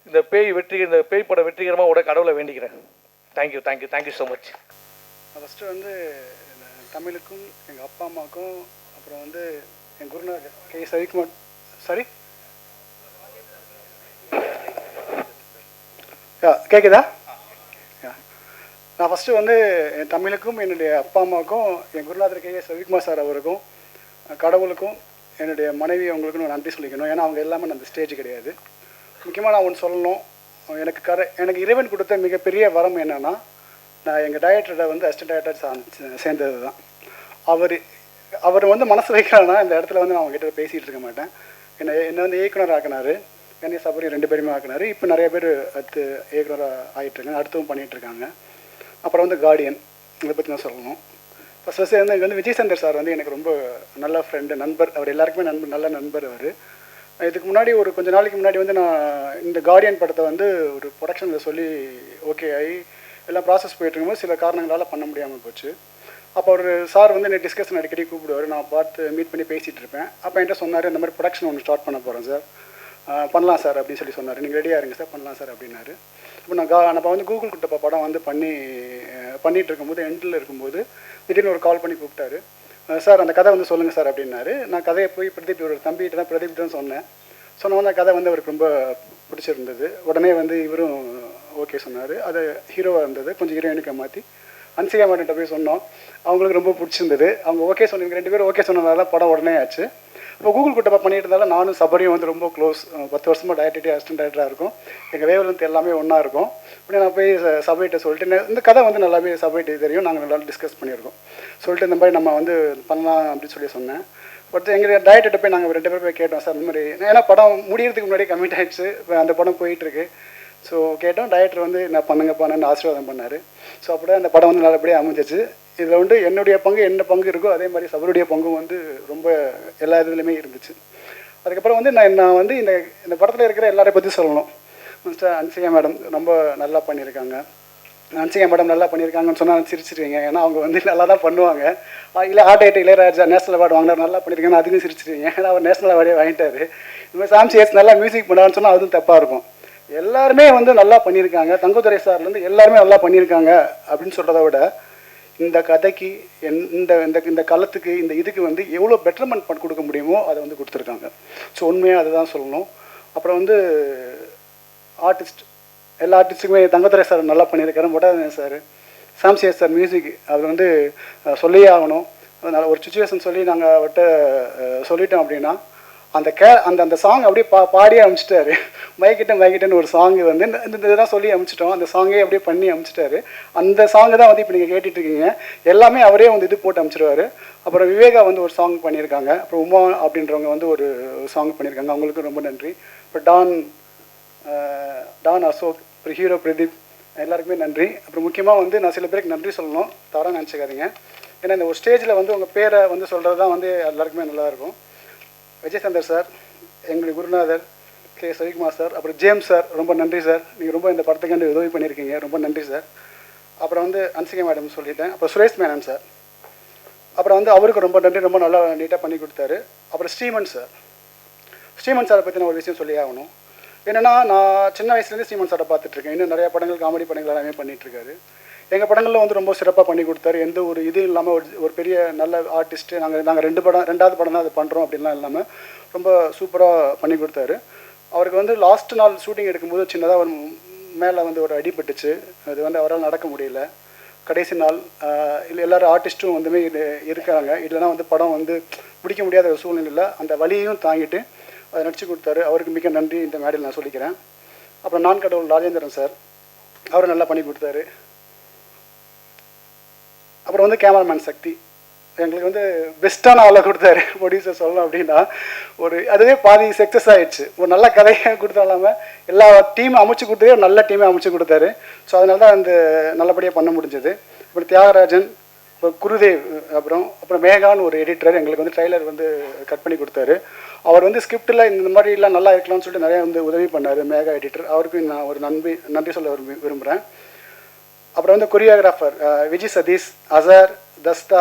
இந்த பேய் படம் வெற்றிகரமாக விட கடவுளை வேண்டிக்கிறேன். Thank you so much. ஃபஸ்ட்டு வந்து தமிழுக்கும் எங்கள் அப்பா அம்மாவுக்கும் அப்புறம் வந்து என் குருநாதர் கே சவிக்குமார் கேட்குதா? நான் ஃபஸ்ட்டு வந்து என் தமிழுக்கும் என்னுடைய அப்பா அம்மாவுக்கும் என் குருநாதர் கே சவிக்குமார் சார் அவருக்கும் கடவுளுக்கும் என்னுடைய மனைவி அவங்களுக்கும் நான் நன்றி சொல்லிக்கணும். ஏன்னா அவங்க எல்லாமே அந்த ஸ்டேஜ் கிடையாது. முக்கியமாக நான் ஒன்று சொல்லணும். எனக்கு இறைவன் கொடுத்த மிகப்பெரிய வரம் என்னென்னா, நான் எங்கள் டைரக்டரை வந்து அசிஸ்டன்ட் டைரக்டர் சேர்ந்தது தான். அவர் வந்து மனசு வைக்கிறான்னா இந்த இடத்துல வந்து நான் அவங்ககிட்ட பேசிகிட்டு இருக்க மாட்டேன். என்னை வந்து இயக்குனர் ஆக்கினார். என்னை சபரி 2 பேருமே ஆக்கினார். இப்போ நிறைய பேர் அடுத்து இயக்குனராக ஆகிட்டுருக்காங்க, அடுத்தவும் பண்ணிகிட்ருக்காங்க. அப்புறம் வந்து கார்டியன், இதை பற்றி நான் சொல்லணும். ஃபஸ்ட்டு வந்து இங்கே வந்து விஜய் சந்தர் சார் வந்து எனக்கு ரொம்ப நல்ல ஃப்ரெண்டு, நண்பர். அவர் எல்லாருக்குமே நல்ல நண்பர். அவர் இதுக்கு முன்னாடி ஒரு கொஞ்ச நாளைக்கு முன்னாடி வந்து நான் இந்த கார்டியன் படத்தை வந்து ஒரு ப்ரொடக்ஷனில் சொல்லி ஓகே ஆகி எல்லாம் ப்ராசஸ் போயிட்டு இருக்கும்போது சில காரணங்களால் பண்ண முடியாமல் போச்சு. அப்போ ஒரு சார் வந்து என்னை டிஸ்கஷன் அடிக்கடி கூப்பிடுவார், நான் பார்த்து மீட் பண்ணி பேசிகிட்டு இருப்பேன். அப்போ என்கிட்ட சொன்னார், இந்த மாதிரி ப்ரொடக்ஷன் ஒன்று ஸ்டார்ட் பண்ண போகிறேன் சார், பண்ணலாம் சார் அப்படின்னு சொல்லி சொன்னார். நீங்கள் ரெடியாக இருங்க சார், பண்ணலாம் சார் அப்படின்னாரு. இப்போ நான் வந்து கூகுள் குட்டப்பா படம் வந்து பண்ணிகிட்டு இருக்கும்போது எண்டில் இருக்கும்போது திடீர்னு ஒரு கால் பண்ணி கூப்பிட்டாரு. சார் அந்த கதை வந்து சொல்லுங்கள் சார் அப்படின்னாரு. நான் கதையை போய் பிரதீப் ஒரு தம்பிகிட்ட தான் பிரதீப் தான் சொன்னோன்னா கதை வந்து அவருக்கு ரொம்ப பிடிச்சிருந்தது. உடனே வந்து இவரும் ஓகே சொன்னார். அது ஹீரோவாக இருந்தது, கொஞ்சம் ஹீரோயினுக்கு மாற்றி அன்சிகா மேட்ட போய் சொன்னோம். அவங்களுக்கு ரொம்ப பிடிச்சிருந்தது. அவங்க ஓகே சொன்னீங்க, 2 பேரும் ஓகே சொன்னதால படம் உடனே ஆச்சு. இப்போ கூகுள் குட்டப்பா பண்ணிட்டு இருந்தாலும் நானும் சபரியும் வந்து ரொம்ப க்ளோஸ். 10 வருஷமாக டைரக்டர் அசிஸ்டன்ட் டைரக்டராக இருக்கும். எங்கள் வேவ்லென்த் எல்லாமே ஒன்றா இருக்கும். இப்படி நான் போய் சபைகிட்ட சொல்லிட்டு இந்த கதை வந்து நல்லாவே சபைகிட்ட தெரியும், நாங்கள் நல்லா டிஸ்கஸ் பண்ணியிருக்கோம். சொல்லிட்டு இந்த மாதிரி நம்ம வந்து பண்ணலாம் அப்படின்னு சொல்லி சொன்னேன். பட் எங்கள் டைரக்டர்கிட்ட போய் நாங்கள் 2 பேர் போய் கேட்டோம் சார் இந்த மாதிரி, ஏன்னா படம் முடியறதுக்கு முன்னாடி கமிட் ஆகிடுச்சு, அந்த படம் போயிட்டுருக்கு. ஸோ கேட்டோம். டைரக்டர் வந்து நான் பண்ணுங்கப்பான்னு ஆசீர்வாதம் பண்ணார். ஸோ அப்படியே அந்த படம் வந்து நல்லபடியாக அமைஞ்சிச்சு. இதில் வந்து என்னுடைய பங்கு என்ன பங்கு இருக்கோ அதே மாதிரி சபருடைய பங்கும் வந்து ரொம்ப எல்லா இதுலேயுமே இருந்துச்சு. அதுக்கப்புறம் வந்து நான் வந்து இந்த படத்தில் இருக்கிற எல்லாரையும் பற்றி சொல்லணும். மிஸ்டர் அன்சிகா மேடம் ரொம்ப நல்லா பண்ணியிருக்காங்க. அன்சிகா மேடம் நல்லா பண்ணியிருக்காங்கன்னு சொன்னால் சிரிச்சிருவீங்க, ஏன்னா அவங்க வந்து நல்லா தான் பண்ணுவாங்க. இல்லை ஆர்ட் இளையராஜா நேஷனல் அவார்டு வாங்கினார், நல்லா பண்ணியிருக்காங்க, அதுக்கும் சிரிச்சிருவீங்க, ஏன்னா அவர் நேஷனல் அவார்டே வாங்கிட்டார். இந்த மாதிரி சாம்சிஎஸ் நல்லா மியூசிக் பண்ணான்னு சொன்னால் அதுவும் தப்பாக இருக்கும். எல்லாருமே வந்து நல்லா பண்ணியிருக்காங்க. தங்கத்துறை சார்லேருந்து எல்லாருமே நல்லா பண்ணியிருக்காங்க அப்படின்னு சொல்கிறத விட இந்த கதைக்கு இந்த களத்துக்கு இந்த இதுக்கு வந்து எவ்வளோ பெட்டர்மெண்ட் கொடுக்க முடியுமோ அதை வந்து கொடுத்துருக்காங்க. ஸோ உண்மையாக அதை தான் சொல்லணும். அப்புறம் வந்து ஆர்டிஸ்ட் எல்லா ஆர்டிஸ்ட்டுக்குமே தங்கத்துறை சார் நல்லா பண்ணியிருக்காரு. மொட்டாதன் சார், சாம்சிஎஸ் சார் மியூசிக் அவர் வந்து சொல்லியே ஆகணும். அதனால் ஒரு சுச்சுவேஷன் சொல்லி நாங்கள் அவர்கிட்ட சொல்லிட்டோம் அப்படின்னா அந்த சாங் அப்படியே பாடியே அமிச்சிட்டாரு. மைக்கிட்டன்னு ஒரு சாங் வந்து இந்த இதெல்லாம் சொல்லி அமிச்சிட்டோம். அந்த சாங்கே அப்படியே பண்ணி அமிச்சிட்டாரு. அந்த சாங்கை தான் வந்து இப்போ நீங்கள் கேட்டுட்ருக்கீங்க. எல்லாமே அவரே வந்து இது போட்டு அமிச்சிடுவார். அப்புறம் விவேகா வந்து ஒரு சாங் பண்ணியிருக்காங்க. அப்புறம் உமா அப்படின்றவங்க வந்து ஒரு சாங் பண்ணியிருக்காங்க, அவங்களுக்கு ரொம்ப நன்றி. அப்புறம் டான் அசோக், அப்புறம் ஹீரோ பிரதீப், எல்லாருக்குமே நன்றி. அப்புறம் முக்கியமாக வந்து நான் சில பேருக்கு நன்றி சொல்லணும், தவறாக நினச்சிக்காதீங்க. ஏன்னா இந்த ஒரு ஸ்டேஜில் வந்து உங்கள் பேரை வந்து சொல்கிறது தான் வந்து எல்லாருக்குமே நல்லாயிருக்கும். விஜய் சந்தர் சார், எங்களுடைய குருநாதர் கே சவிகுமார் சார், அப்புறம் ஜேம்ஸ் சார், ரொம்ப நன்றி சார். நீங்கள் ரொம்ப இந்த படத்துக்கு உதவி பண்ணியிருக்கீங்க, ரொம்ப நன்றி சார். அப்புறம் வந்து அன்சிகா மேடம் சொல்லிட்டேன். அப்புறம் சுரேஷ் மேனன் சார், அப்புறம் வந்து அவருக்கு ரொம்ப நன்றி, ரொம்ப நல்லா நீட்டாக பண்ணி கொடுத்தாரு. அப்புறம் ஸ்ரீமன் சாரை பற்றி நான் ஒரு விஷயம் சொல்லி ஆகணும். என்னென்னா நான் சின்ன வயசுலேருந்து ஸ்ரீமன் சாரை பார்த்துட்ருக்கேன். இன்னும் நிறையா படங்கள், காமெடி படங்கள் எல்லாமே பண்ணிகிட்ருக்காரு. எங்கள் படங்களில் வந்து ரொம்ப சிறப்பாக பண்ணி கொடுத்தாரு. எந்த ஒரு இது இல்லாமல் ஒரு பெரிய நல்ல ஆர்டிஸ்ட்டு, நாங்கள் 2வது படம் தான் அது பண்ணுறோம் அப்படின்லாம் இல்லாமல் ரொம்ப சூப்பராக பண்ணி கொடுத்தாரு. அவருக்கு வந்து லாஸ்ட் நாள் ஷூட்டிங் எடுக்கும்போது சின்னதாக ஒரு மேலே வந்து ஒரு அடிபட்டுச்சு. அது வந்து அவரால் நடக்க முடியல. கடைசி நாள் இல்லை எல்லோரும் ஆர்டிஸ்ட்டும் வந்துமே இருக்காங்க, இல்லைனா வந்து படம் வந்து முடிக்க முடியாத ஒரு சூழ்நிலையில் அந்த வலியையும் தாங்கிட்டு அதை நடிச்சு கொடுத்தாரு. அவருக்கு மிக நன்றி இந்த மேடையில் நான் சொல்லிக்கிறேன். அப்புறம் நான் கடவுள் ராஜேந்திரன் சார், அவரும் நல்லா பண்ணி கொடுத்தாரு. அப்புறம் வந்து கேமராமேன் சக்தி எங்களுக்கு வந்து பெஸ்ட்டான ஆளை கொடுத்தாரு. ப்ரொடியூசர் சொல்லணும் அப்படின்னா அதுவே பாதி சக்ஸஸ் ஆகிடுச்சு. ஒரு நல்ல கதையை கொடுத்தாலாமல் எல்லா டீமும் அமைச்சு கொடுத்ததே ஒரு நல்ல டீமை அமைச்சு கொடுத்தாரு. ஸோ அதனால தான் அந்த நல்லபடியாக பண்ண முடிஞ்சது. அப்புறம் தியாகராஜன், அப்புறம் குருதேவ், அப்புறம் மேகான்னு ஒரு எடிட்டர் எங்களுக்கு வந்து ட்ரைலர் வந்து கட் பண்ணி கொடுத்தாரு. அவர் வந்து ஸ்கிரிப்டில் இந்த மாதிரிலாம் நல்லா இருக்கலாம்னு சொல்லிட்டு நிறையா வந்து உதவி பண்ணார் மேகா எடிட்டர். அவருக்கு நான் ஒரு நன்றி சொல்ல விரும்புகிறேன். அப்புறம் வந்து கொரியோகிராஃபர் விஜய் சதீஷ், அசர், தஸ்தா,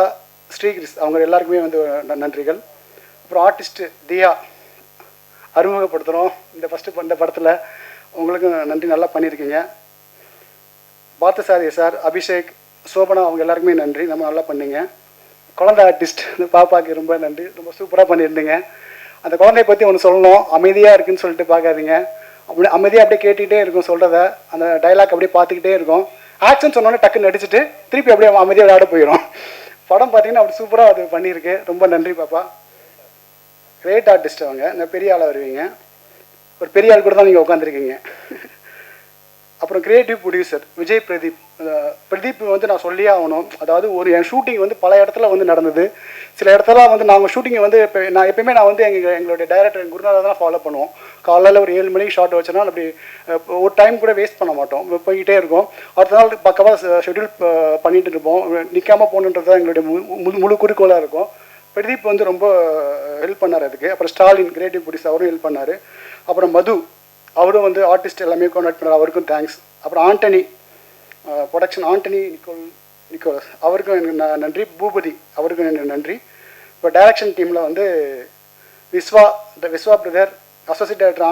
ஸ்ரீகிரிஸ், அவங்க எல்லாருக்குமே வந்து நன்றிகள். அப்புறம் ஆர்டிஸ்ட்டு தியா அறிமுகப்படுத்துகிறோம் இந்த படத்தில், உங்களுக்கும் நன்றி, நல்லா பண்ணியிருக்கீங்க. பார்த்தசாரி சார், அபிஷேக், சோபனா, அவங்க எல்லாருக்குமே நன்றி, நம்ம நல்லா பண்ணீங்க. குழந்தை ஆர்டிஸ்ட் இந்த பாப்பாவுக்கு ரொம்ப நன்றி, ரொம்ப சூப்பராக பண்ணியிருந்தீங்க. அந்த குழந்தைய பற்றி ஒன்று சொல்லணும், அமைதியாக இருக்குன்னு சொல்லிட்டு பார்க்காதீங்க, அப்படி அமைதியாக அப்படியே கேட்டுக்கிட்டே இருக்கும் சொல்கிறத, அந்த டைலாக் அப்படியே பார்த்துக்கிட்டே இருக்கும். ஆக்ஷன் சொன்னோன்னே டக்குன்னு நடிச்சுட்டு திருப்பி அப்படியே அமைதியாக விளையாட போயிடும். படம் பார்த்தீங்கன்னா அப்படி சூப்பராக அது பண்ணியிருக்கு, ரொம்ப நன்றி பாப்பா. கிரேட் ஆர்டிஸ்ட் அவங்க, இந்த பெரிய ஆளாக வருவீங்க, ஒரு பெரிய ஆள் கூட தான் நீங்கள் உட்காந்துருக்கீங்க. அப்புறம் கிரியேட்டிவ் ப்ரொடியூசர் விஜய் பிரதீப் வந்து நான் சொல்லியே ஆகணும். அதாவது என் ஷூட்டிங் வந்து பல இடத்துல வந்து நடந்தது. சில இடத்துல வந்து நாங்கள் ஷூட்டிங்கை வந்து நான் எப்பயுமே எங்களுடைய டைரக்டர் குருநாதர் தான் ஃபாலோ பண்ணுவோம். காலையில் ஒரு 7 மணிக்கு ஷார்ட் வச்சோன்னா அப்படி ஒரு டைம் கூட வேஸ்ட் பண்ண மாட்டோம், போய்கிட்டே இருக்கோம். அடுத்த நாள் பக்கமாக ஷெட்யூல் பண்ணிகிட்டு இருப்போம், நிற்காமல் போகணுன்றது தான் எங்களுடைய முழு குறிக்கோளாக இருக்கும். பிரதீப் வந்து ரொம்ப ஹெல்ப் பண்ணார் அதுக்கு. அப்புறம் ஸ்டாலின் கிரியேட்டிவ் ப்ரொடியூசர் அவரும் ஹெல்ப் பண்ணார். அப்புறம் மது அவரும் வந்து ஆர்டிஸ்ட் எல்லாமே கான்டாக்ட் பண்ணார், அவருக்கும் தேங்க்ஸ். அப்புறம் ஆண்டனி ப்ரொடக்ஷன் ஆண்டனி நிக்கோலஸ் அவருக்கும் எனக்கு நன்றி. பூபதி அவருக்கும் எனக்கு நன்றி. இப்போ டைரக்ஷன் டீமில் வந்து Viswa brother, associate director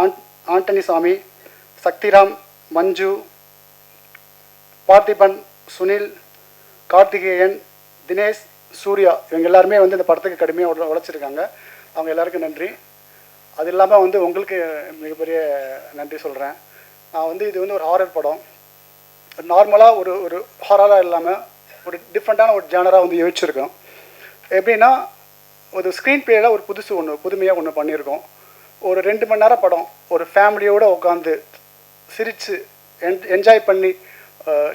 Antony Sami, Sakthiram, மஞ்சு, பார்த்திபன், சுனில், கார்த்திகேயன், தினேஷ், சூர்யா இவங்க எல்லாருமே வந்து இந்த படத்துக்கு கடுமையாக உழைச்சிருக்காங்க. அவங்க எல்லாருக்கும் நன்றி. அது இல்லாமல் வந்து உங்களுக்கு மிகப்பெரிய நன்றி சொல்கிறேன். நான் வந்து இது வந்து ஒரு ஹாரர் படம். நார்மலாக ஒரு ஹாரராக இல்லாமல் ஒரு டிஃப்ரெண்ட்டான ஒரு ஜானராக வந்து யோசிச்சிருக்கோம். எப்படின்னா ஒரு ஸ்க்ரீன் பிளேயில் ஒரு புதுமையாக ஒன்று பண்ணியிருக்கோம். ஒரு 2 மணி நேரம் படம் ஒரு ஃபேமிலியோடு உட்காந்து சிரித்து என்ஜாய் பண்ணி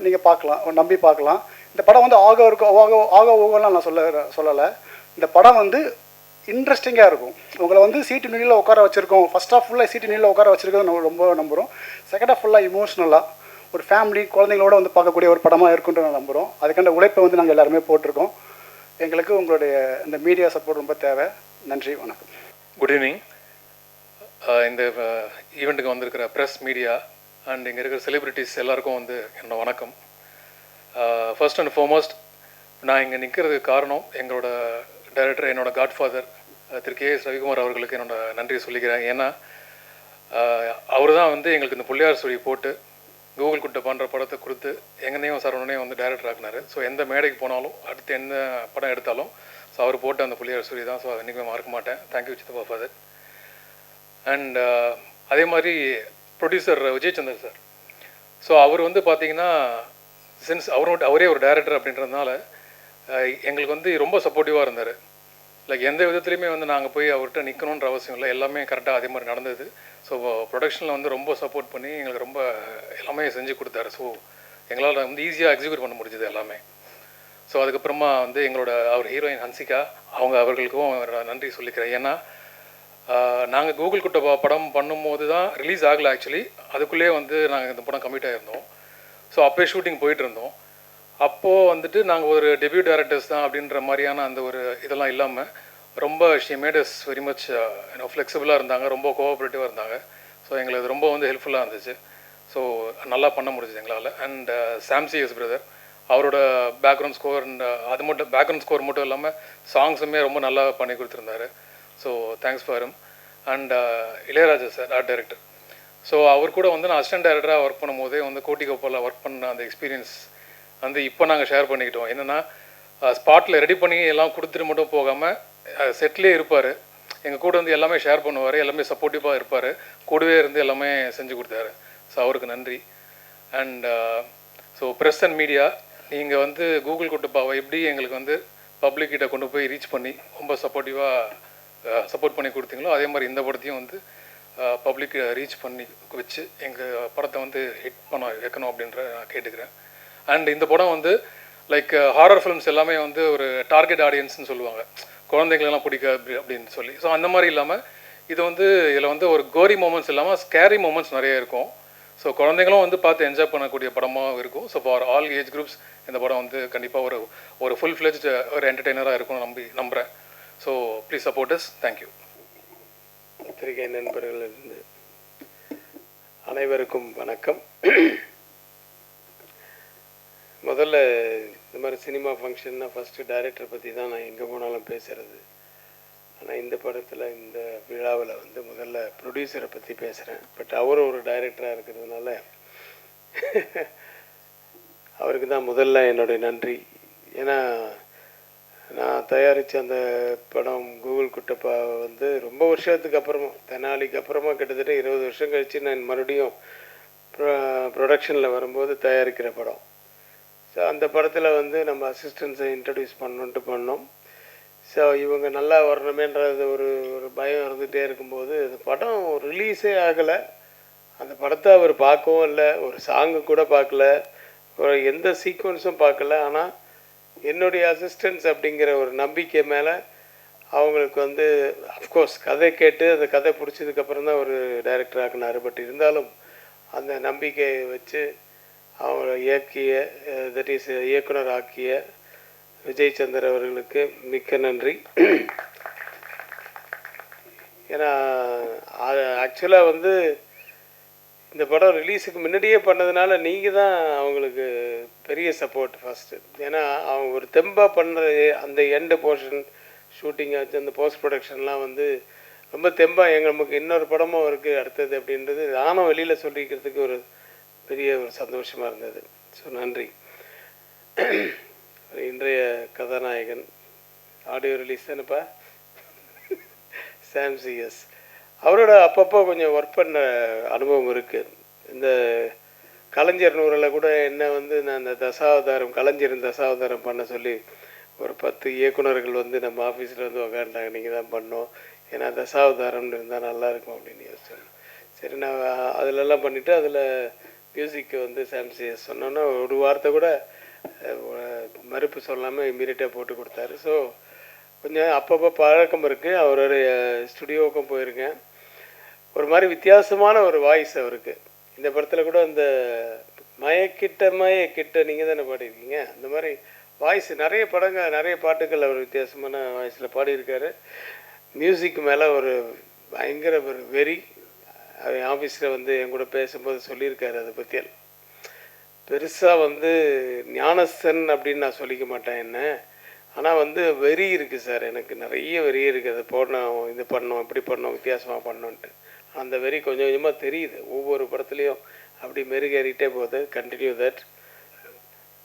நீங்கள் பார்க்கலாம், நம்பி பார்க்கலாம். இந்த படம் வந்து ஓகலாம் நான் சொல்லலை. இந்த படம் வந்து இன்ட்ரெஸ்டிங்காக இருக்கும். உங்களை வந்து சீட்டு நீளில் உட்கார வச்சுருக்கோம். ஃபஸ்ட் ஆஃப் ஃபுல்லாக சீட்டு நீளில் உட்கார வச்சுருக்கிறது நம்ம ரொம்ப நம்புகிறோம். செகண்ட் ஆஃப் ஃபுல்லாக இமோஷ்னலாக ஒரு ஃபேமிலி குழந்தைங்களோட வந்து பார்க்கக்கூடிய ஒரு படமாக இருக்குன்ற நான் நம்புகிறோம். அதுக்கான உழைப்பை வந்து நாங்கள் எல்லாருமே போட்டிருக்கோம். எங்களுக்கு உங்களுடைய இந்த மீடியா சப்போர்ட் ரொம்ப தேவை. நன்றி, வணக்கம். Good evening. இந்த ஈவெண்ட்டுக்கு வந்திருக்கிற ப்ரெஸ், மீடியா அண்ட் இங்கே இருக்கிற செலிப்ரிட்டிஸ் எல்லாருக்கும் வந்து என்னோட வணக்கம். ஃபர்ஸ்ட் அண்ட் ஃபார்மோஸ்ட் நான் இங்கே நிற்கிறதுக்கு காரணம் எங்களோட டைரக்டர், என்னோட காட்ஃபாதர் திரு KS ரவிக்குமார் அவர்களுக்கு என்னோட நன்றியை சொல்லிக்கிறேன். ஏன்னா அவர் தான் வந்து எங்களுக்கு இந்த புள்ளியார் சுழி போட்டு கூகுள் குட்டை பண்ணுற படத்தை கொடுத்து எங்கனையும் சரவணனையும் வந்து டைரக்டர் ஆக்குனார். ஸோ எந்த மேடைக்கு போனாலும் அடுத்து எந்த படம் எடுத்தாலும் ஸோ அவர் போட்டு அந்த புள்ளியார் சுழி தான். ஸோ அதை என்றைக்குமே மறக்க மாட்டேன். தேங்க்யூ சித்தப்பா ஃபாதர். அண்ட் அதே மாதிரி ப்ரொடியூசர் விஜயச்சந்தர் சார். ஸோ அவர் வந்து பார்த்திங்கன்னா சின்ஸ் அவரே ஒரு டைரக்டர் அப்படின்றதுனால எங்களுக்கு வந்து ரொம்ப சப்போர்ட்டிவாக இருந்தார். லைக் எந்த விதத்துலையுமே வந்து நாங்கள் போய் அவர்கிட்ட நிற்கணுன்ற அவசியம் இல்லை. எல்லாமே கரெக்டாக அதே மாதிரி நடந்தது. ஸோ ப்ரொடக்ஷனில் வந்து ரொம்ப சப்போர்ட் பண்ணி எங்களுக்கு ரொம்ப எல்லாமே செஞ்சு கொடுத்தாரு. ஸோ எங்களால் வந்து ஈஸியாக எக்ஸிக்யூட் பண்ண முடிஞ்சது எல்லாமே. ஸோ அதுக்கப்புறமா வந்து எங்களோட அவர் ஹீரோயின் ஹன்சிகா அவர்களுக்கும் நன்றி சொல்லிக்கிறேன். ஏன்னா நாங்கள் கூகுள் குட்டை படம் பண்ணும்போது தான் ரிலீஸ் ஆகலை ஆக்சுவலி. அதுக்குள்ளேயே வந்து நாங்கள் இந்த படம் கமிட் ஆகிருந்தோம். ஸோ அப்போயே ஷூட்டிங் போயிட்டு இருந்தோம். அப்போது வந்துட்டு நாங்கள் ஒரு டெபியூ டைரக்டர்ஸ் தான் அப்படின்ற மாதிரியான அந்த ஒரு இதெல்லாம் இல்லாமல் ரொம்ப she made us very much ஃப்ளெக்சிபிளாக இருந்தாங்க, ரொம்ப கோஆப்ரேட்டிவாக இருந்தாங்க. ஸோ எங்களுக்கு ரொம்ப வந்து ஹெல்ப்ஃபுல்லாக இருந்துச்சு. ஸோ நல்லா பண்ண முடிஞ்சுது எங்களால். அண்ட் சாம்சிஎஸ் பிரதர் அவரோட பேக்ரவுண்ட் ஸ்கோர் அண்ட் அது மட்டும் பேக்ரவுண்ட் ஸ்கோர் மட்டும் இல்லாமல் சாங்ஸுமே ரொம்ப நல்லா பண்ணி கொடுத்துருந்தாரு. So thanks for him. And Ilaiyaraaja sir art director. So அவர் கூட வந்து நான் அசிஸ்டன்ட் டைரக்டராக ஒர்க் பண்ணும்போதே வந்து கோட்டிகோப்பாவில் ஒர்க் பண்ண அந்த எக்ஸ்பீரியன்ஸ் வந்து இப்போ நாங்கள் ஷேர் பண்ணிக்கிட்டோம். என்னென்னா ஸ்பாட்டில் ரெடி பண்ணி எல்லாம் கொடுத்துட்டு மட்டும் போகாமல் செட்லேயே இருப்பார். எங்கள் கூட வந்து எல்லாமே ஷேர் பண்ணுவார், எல்லாமே சப்போர்ட்டிவாக இருப்பார், கூடவே இருந்து எல்லாமே செஞ்சு கொடுத்தாரு. ஸோ அவருக்கு நன்றி. And so press and media நீங்கள் வந்து கூகுள் குட்டுப்பாவை எப்படி எங்களுக்கு வந்து பப்ளிக்கிட்ட கொண்டு போய் ரீச் பண்ணி ரொம்ப சப்போர்ட் பண்ணி கொடுத்தீங்களோ அதே மாதிரி இந்த படத்தையும் வந்து பப்ளிக் ரீச் பண்ணி வச்சு எங்கள் படத்தை வந்து ஹிட் பண்ண வைக்கணும் அப்படின்ற நான் கேட்டுக்கிறேன். அண்ட் இந்த படம் வந்து லைக் ஹாரர் ஃபிலிம்ஸ் எல்லாமே வந்து ஒரு டார்கெட் ஆடியன்ஸ்னு சொல்லுவாங்க, குழந்தைங்களெல்லாம் பிடிக்காது அப்படின்னு சொல்லி. ஸோ அந்த மாதிரி இல்லாமல் இது வந்து இதில் வந்து ஒரு கோரி மூமெண்ட்ஸ் இல்லாமல் ஸ்கேரி மூமெண்ட்ஸ் நிறைய இருக்கும். ஸோ குழந்தைங்களும் வந்து பார்த்து என்ஜாய் பண்ணக்கூடிய படமாக இருக்கும். So for all age groups இந்த படம் வந்து கண்டிப்பாக ஒரு ஃபுல் ஃப்ளெஜ்டு ஒரு என்டர்டெய்னராக இருக்கும்னு நம்புகிறேன். So please support us. Thank you. பத்திரிகை நண்பர்களிருந்து அனைவருக்கும் வணக்கம். முதல்ல இந்த மாதிரி சினிமா ஃபங்க்ஷன்னா ஃபஸ்ட்டு டைரக்டரை பற்றி தான் நான் எங்கே போனாலும் பேசுகிறது. ஆனால் இந்த படத்தில் இந்த விழாவில் வந்து முதல்ல ப்ரொடியூசரை பற்றி பேசுகிறேன். பட் அவரும் ஒரு டைரக்டராக இருக்கிறதுனால அவருக்கு தான் முதல்ல என்னுடைய நன்றி. ஏன்னா நான் தயாரித்த அந்த படம் கூகுள் குட்டப்பா வந்து ரொம்ப வருஷத்துக்கு அப்புறமா, தெனாலிக்கு அப்புறமா கிட்டத்தட்ட 20 வருஷம் கழித்து நான் மறுபடியும் ப்ரொடக்ஷனில் வரும்போது தயாரிக்கிற படம். ஸோ அந்த படத்தில் வந்து நம்ம அசிஸ்டன்ஸை இன்ட்ரடியூஸ் பண்ணோம். ஸோ இவங்க நல்லா வரணுமேன்றது ஒரு பயம் இருந்துகிட்டே இருக்கும்போது அந்த படம் ரிலீஸே ஆகலை. அந்த படத்தை அவர் பார்க்கவும் இல்லை, ஒரு சாங்கு கூட பார்க்கல, ஒரு எந்த சீக்வன்ஸும் பார்க்கல. ஆனால் என்னுடைய அசிஸ்டன்ஸ் அப்படிங்கிற ஒரு நம்பிக்கை மேலே அவங்களுக்கு வந்து அஃப்கோர்ஸ் கதை கேட்டு அந்த கதை பிடிச்சதுக்கப்புறம் தான் ஒரு டைரக்டர் ஆக்கினார். பட் இருந்தாலும் அந்த நம்பிக்கையை வச்சு அவங்கள இயக்கிய, தட் இஸ் இயக்குனர் ஆக்கிய விஜய் சந்தர் அவர்களுக்கு மிக்க நன்றி. ஏன்னா ஆக்சுவலாக வந்து இந்த படம் ரிலீஸுக்கு முன்னாடியே பண்ணதுனால நீங்கள் தான் அவங்களுக்கு பெரிய சப்போர்ட் ஃபஸ்ட்டு. ஏன்னா அவங்க ஒரு தெம்பாக பண்ணுற அந்த எண்டு போர்ஷன் ஷூட்டிங் ஆச்சு, அந்த போஸ்ட் ப்ரொடக்ஷன்லாம் வந்து ரொம்ப தெம்பாக நமக்கு இன்னொரு படமும் இருக்குது அடுத்தது அப்படின்றது நானும் வெளியில் சொல்லிக்கிறதுக்கு ஒரு பெரிய ஒரு சந்தோஷமாக இருந்தது. ஸோ நன்றி. இன்றைய கதாநாயகன் ஆடியோ ரிலீஸ் தானேப்பா, சாம் சிஎஸ். அவரோட அப்பப்போ கொஞ்சம் ஒர்க் பண்ண அனுபவம் இருக்குது. இந்த கலைஞர் நூறில் கூட என்ன வந்து நான் அந்த தசாவதாரம் கலைஞரின் தசாவதாரம் பண்ண சொல்லி ஒரு 10 இயக்குனர்கள் வந்து நம்ம ஆஃபீஸில் வந்து உக்காண்டாங்க, நீங்கள் தான் பண்ணோம், ஏன்னா தசாவதாரம்னு இருந்தால் நல்லாயிருக்கும் அப்படின்னு யோசிச்சேன். சரி நான் அதிலெல்லாம் பண்ணிவிட்டு அதில் மியூசிக்கு வந்து சாம் சிஎஸ் சொன்னோன்னா ஒரு வார்த்தை கூட மறுப்பு சொல்லாமல் இம்மீடியட்டாக போட்டு கொடுத்தாரு. ஸோ கொஞ்சம் அப்பப்போ பழக்கம் இருக்குது. அவருடைய ஸ்டுடியோவுக்கும் போயிருக்கேன். ஒரு மாதிரி வித்தியாசமான ஒரு வாய்ஸ் அவருக்கு. இந்த படத்தில் கூட அந்த மயக்கிட்ட நீங்கள் தானே பாடியிருக்கீங்க, அந்த மாதிரி வாய்ஸ் நிறைய படங்கள் நிறைய பாட்டுகள் அவர் வித்தியாசமான வாய்ஸில் பாடியிருக்காரு. மியூசிக் மேலே ஒரு பயங்கர ஒரு வெறி. ஆஃபீஸில் வந்து என் கூட பேசும்போது சொல்லியிருக்காரு. அதை பற்றி பெருசாக வந்து ஞானஸ்தன் அப்படின்னு நான் சொல்லிக்க மாட்டேன் என்ன, ஆனால் வந்து வெறி இருக்குது சார், எனக்கு நிறைய வெறி இருக்குது. அதை போடணும், இது பண்ணோம், இப்படி பண்ணோம், வித்தியாசமாக பண்ணோன்ட்டு. அந்த வெறி கொஞ்சம் கொஞ்சமாக தெரியுது ஒவ்வொரு படத்துலையும், அப்படி மெருகேறிட்டே போகுது. Continue that.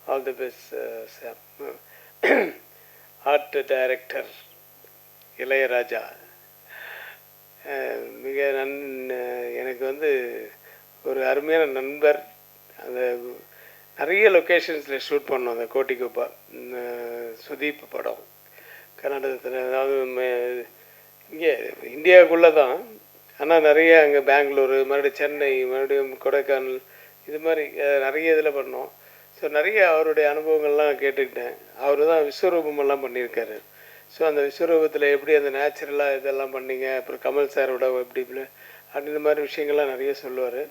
All the best Sam. Art director Ilaiyaraaja மிக எனக்கு வந்து ஒரு அருமையான நண்பர். அந்த நிறைய லொக்கேஷன்ஸில் ஷூட் பண்ணோம். அந்த கோட்டிக்குப்பா சுதீப் படம் கர்நாடகத்தில், அதாவது இங்கே இந்தியாவுக்குள்ளே தான், ஆனால் நிறைய அங்கே பெங்களூரு, மறுபடியும் சென்னை, மறுபடியும் கொடைக்கானல், இது மாதிரி நிறைய இதில் பண்ணோம். ஸோ நிறைய அவருடைய அனுபவங்கள்லாம் கேட்டுக்கிட்டேன். அவர் தான் விஸ்வரூபமெல்லாம் பண்ணியிருக்காரு. ஸோ அந்த விஸ்வரூபத்தில் எப்படி அந்த நேச்சுரலாக இதெல்லாம் பண்ணிங்க, அப்புறம் கமல் சாரோட எப்படி அப்படின்ற மாதிரி விஷயங்கள்லாம் நிறைய சொல்லுவார்.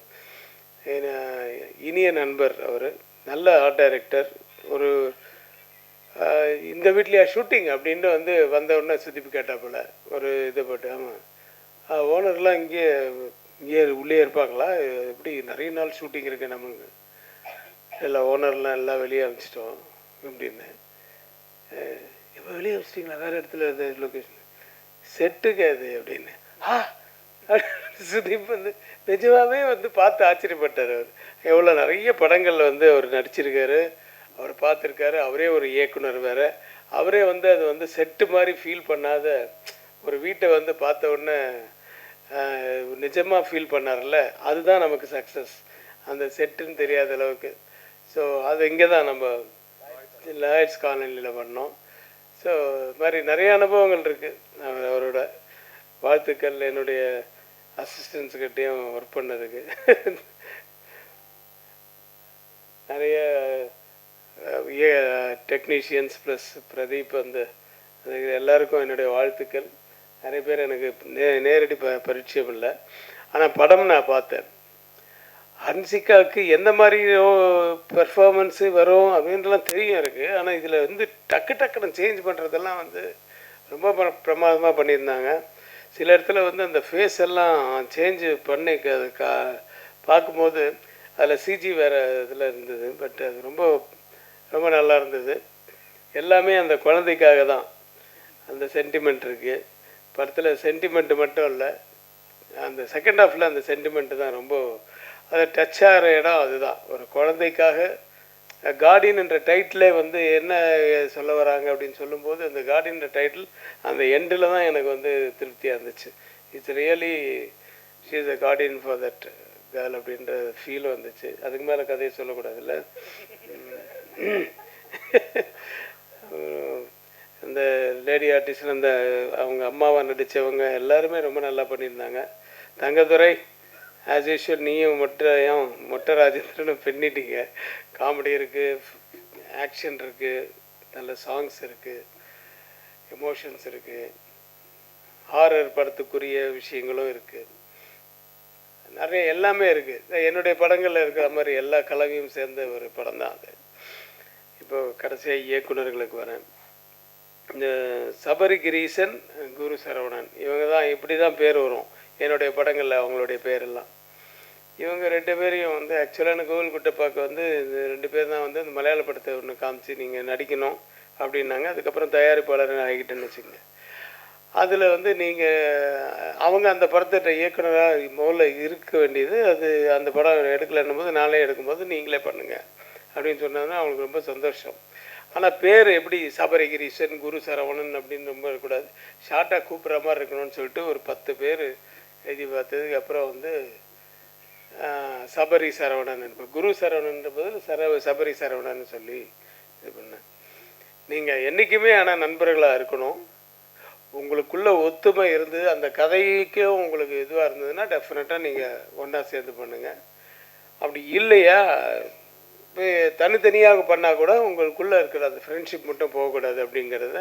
இனிய நண்பர் அவர், நல்ல ஆர்ட் டைரக்டர். ஒரு இந்த வீட்லையா ஷூட்டிங் அப்படின்ட்டு வந்து வந்த உடனே சுத்திப்பு கேட்டாப்புல ஒரு இது போட்டு, ஆமாம் ஓனர்லாம் இங்கே உள்ளே இருப்பாங்களா, எப்படி நிறைய நாள் ஷூட்டிங் இருக்குது நமக்கு, இல்லை ஓனர்லாம் எல்லாம் வெளியே அனுப்பிச்சிட்டோம் அப்படின்னு. இப்போ வெளியே அனுப்பிச்சிட்டிங்களா, வேறு இடத்துல இருந்த லொக்கேஷன் செட்டுக்கு அது அப்படின்னு. சுதீப் வந்து நிஜமாகவே வந்து பார்த்து ஆச்சரியப்பட்டார். அவர் எவ்வளோ நிறைய படங்களில் வந்து அவர் நடிச்சிருக்காரு, அவர் பார்த்துருக்காரு. அவரே ஒரு இயக்குனர் வேறு. அவரே வந்து அது வந்து செட்டு மாதிரி ஃபீல் பண்ணாத ஒரு வீட்டை வந்து பார்த்த உடனே நிஜமாக ஃபீல் பண்ணார்ல, அதுதான் நமக்கு சக்ஸஸ். அந்த செட்டுன்னு தெரியாத அளவுக்கு. ஸோ அது இங்கே தான் நம்ம லாய்ட்ஸ் காலனியில் பண்ணோம். ஸோ இது மாதிரி நிறைய அனுபவங்கள் இருக்குது. அவரோட வாழ்த்துக்கள் என்னுடைய அசிஸ்டன்ஸுக்கிட்டேயும் ஒர்க் பண்ணதுக்கு. நிறைய டெக்னீஷியன்ஸ் ப்ளஸ் பிரதீப், அந்த எல்லாருக்கும் என்னுடைய வாழ்த்துக்கள். நிறைய பேர் எனக்கு நேரடி பரிச்சயம் இல்லை, ஆனால் படம் நான் பார்த்தேன். ஹன்சிகாவுக்கு எந்த மாதிரி பெர்ஃபார்மன்ஸு வரும் அப்படின்றலாம் தெரியும் இருக்குது. ஆனால் இதில் வந்து டக்குன்னு சேஞ்ச் பண்ணுறதெல்லாம் வந்து ரொம்ப பிரமாதமாக பண்ணியிருந்தாங்க. சில இடத்துல வந்து அந்த ஃபேஸ் எல்லாம் சேஞ்சு பண்ணி அது பார்க்கும்போது அதில் சிஜி வேறு இதில் இருந்தது. பட் அது ரொம்ப ரொம்ப நல்லா இருந்தது. எல்லாமே அந்த குழந்தைக்காக தான். அந்த சென்டிமெண்ட் இருக்குது படத்தில். சென்டிமெண்ட்டு மட்டும் இல்லை, அந்த செகண்ட் ஹாஃபில் அந்த சென்டிமெண்ட்டு தான் ரொம்ப அதை டச் ஆகிற இடம். அதுதான் ஒரு குழந்தைக்காக. கார்டியன் என்ற டைட்டிலே வந்து என்ன சொல்ல வராங்க அப்படின்னு சொல்லும்போது, அந்த கார்டியன்ற டைட்டில் அந்த எண்டில் தான் எனக்கு வந்து திருப்தியாக இருந்துச்சு. It's really she is a Guardian for that girl அப்படின்ற ஃபீல் வந்துச்சு. அதுக்கு மேலே கதையை சொல்லக்கூடாதுல்ல. அந்த லேடி ஆர்டிஸ்ட், அந்த அவங்க அம்மாவாக நடித்தவங்க எல்லாருமே ரொம்ப நல்லா பண்ணியிருந்தாங்க. தங்கதுரை ஆஸ் யூஷுவல், நீயும் மொட்டை ராஜேந்திரனும் பின்னிட்டீங்க. காமெடி இருக்குது, ஆக்ஷன் இருக்குது, நல்ல சாங்ஸ் இருக்குது, எமோஷன்ஸ் இருக்குது, ஹாரர் படத்துக்குரிய விஷயங்களும் இருக்குது, நிறைய எல்லாமே இருக்குது. என்னுடைய படங்களில் இருக்கிற மாதிரி எல்லா கலவையும் சேர்ந்த ஒரு படம் தான் அது. இப்போ கடைசியாக இயக்குனர்களுக்கு வரேன். இந்த சபரி கிரீசன், குரு சரவணன், இவங்க தான் இப்படி தான் பேர் வரும் என்னுடைய படங்களில் அவங்களுடைய பேரெல்லாம். இவங்க 2 பேரையும் வந்து ஆக்சுவலான கோவில் குட்டப்பாக்கு வந்து இந்த 2 பேர் தான் வந்து அந்த மலையாள படத்தை ஒன்று காமிச்சு நீங்கள் நடிக்கணும் அப்படின்னாங்க. அதுக்கப்புறம் தயாரிப்பாளர் ஆகிட்டேன்னு வச்சுக்கோங்க. அதில் வந்து நீங்கள் அவங்க அந்த படத்தை இயக்குனராக முதல்ல இருக்க வேண்டியது, அது அந்த படம் எடுக்கலைன்னும் போது நாளே எடுக்கும்போது நீங்களே பண்ணுங்கள் அப்படின்னு சொன்னாங்கன்னா அவங்களுக்கு ரொம்ப சந்தோஷம். ஆனால் பேர் எப்படி சபரிகிரீசன், குரு சரவணன் அப்படின்னு ரொம்ப இருக்கக்கூடாது, ஷார்ட்டாக கூப்பிட்ற மாதிரி இருக்கணும்னு சொல்லிட்டு ஒரு 10 பேர் எழுதி பார்த்ததுக்கு அப்புறம் வந்து சபரி சரவணன், இப்போ குரு சரவணன்ற பதில் சபரி சரவணன் சொல்லி இது பண்ணேன். நீங்கள் என்றைக்குமே ஆனால் நண்பர்களாக இருக்கணும். உங்களுக்குள்ள ஒத்துமை இருந்து அந்த கதைக்கும் உங்களுக்கு இதுவாக இருந்ததுன்னா டெஃபினட்டாக நீங்கள் ஒன்றா சேர்ந்து பண்ணுங்கள். அப்படி இல்லையா தனித்தனியாக பண்ணால் கூட உங்களுக்குள்ளே இருக்கிற அந்த ஃப்ரெண்ட்ஷிப் மட்டும் போகக்கூடாது அப்படிங்கிறத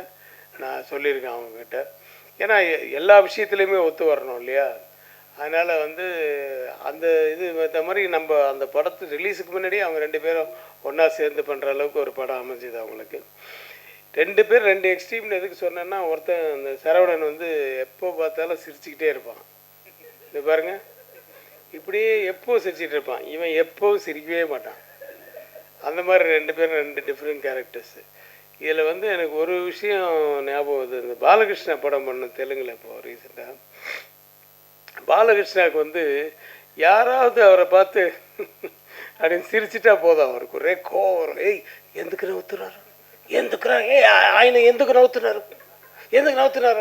நான் சொல்லியிருக்கேன் அவங்கக்கிட்ட. ஏன்னா எல்லா விஷயத்துலையுமே ஒத்து வரணும் இல்லையா? அதனால் வந்து அந்த இது இந்த மாதிரி நம்ம அந்த படத்து ரிலீஸுக்கு முன்னாடியே அவங்க 2 பேரும் ஒன்றா சேர்ந்து பண்ணுற அளவுக்கு ஒரு படம் அமைஞ்சுது அவங்களுக்கு. 2 பேர் 2 எக்ஸ்ட்ரீம்னு எதுக்கு சொன்னேன்னா, ஒருத்தன் அந்த சரவணன் வந்து எப்போ பார்த்தாலும் சிரிச்சுக்கிட்டே இருப்பான். இது பாருங்கள், இப்படியே எப்போ சிரிச்சிட்டு இருப்பான், இவன் எப்போவும் சிரிக்கவே மாட்டான். அந்த மாதிரி 2 பேரும் 2 டிஃப்ரெண்ட் கேரக்டர்ஸு. இதில் வந்து எனக்கு ஒரு விஷயம் ஞாபகம் வருது. இந்த பாலகிருஷ்ணா படம் பண்ண தெலுங்கில் இப்போ ரீசெண்டாக பாலகிருஷ்ணாவுக்கு வந்து யாராவது அவரை பார்த்து அப்படின்னு சிரிச்சிட்டா போதும், அவருக்கு ஒரே கோவம் வரும். ஏய் எந்துக்கு நவுத்துறாரு, ఎందుకురా ఆయన ఎందుకు నవ్వుతున్నారు, ఎందుకు నవ్వుతున్నారు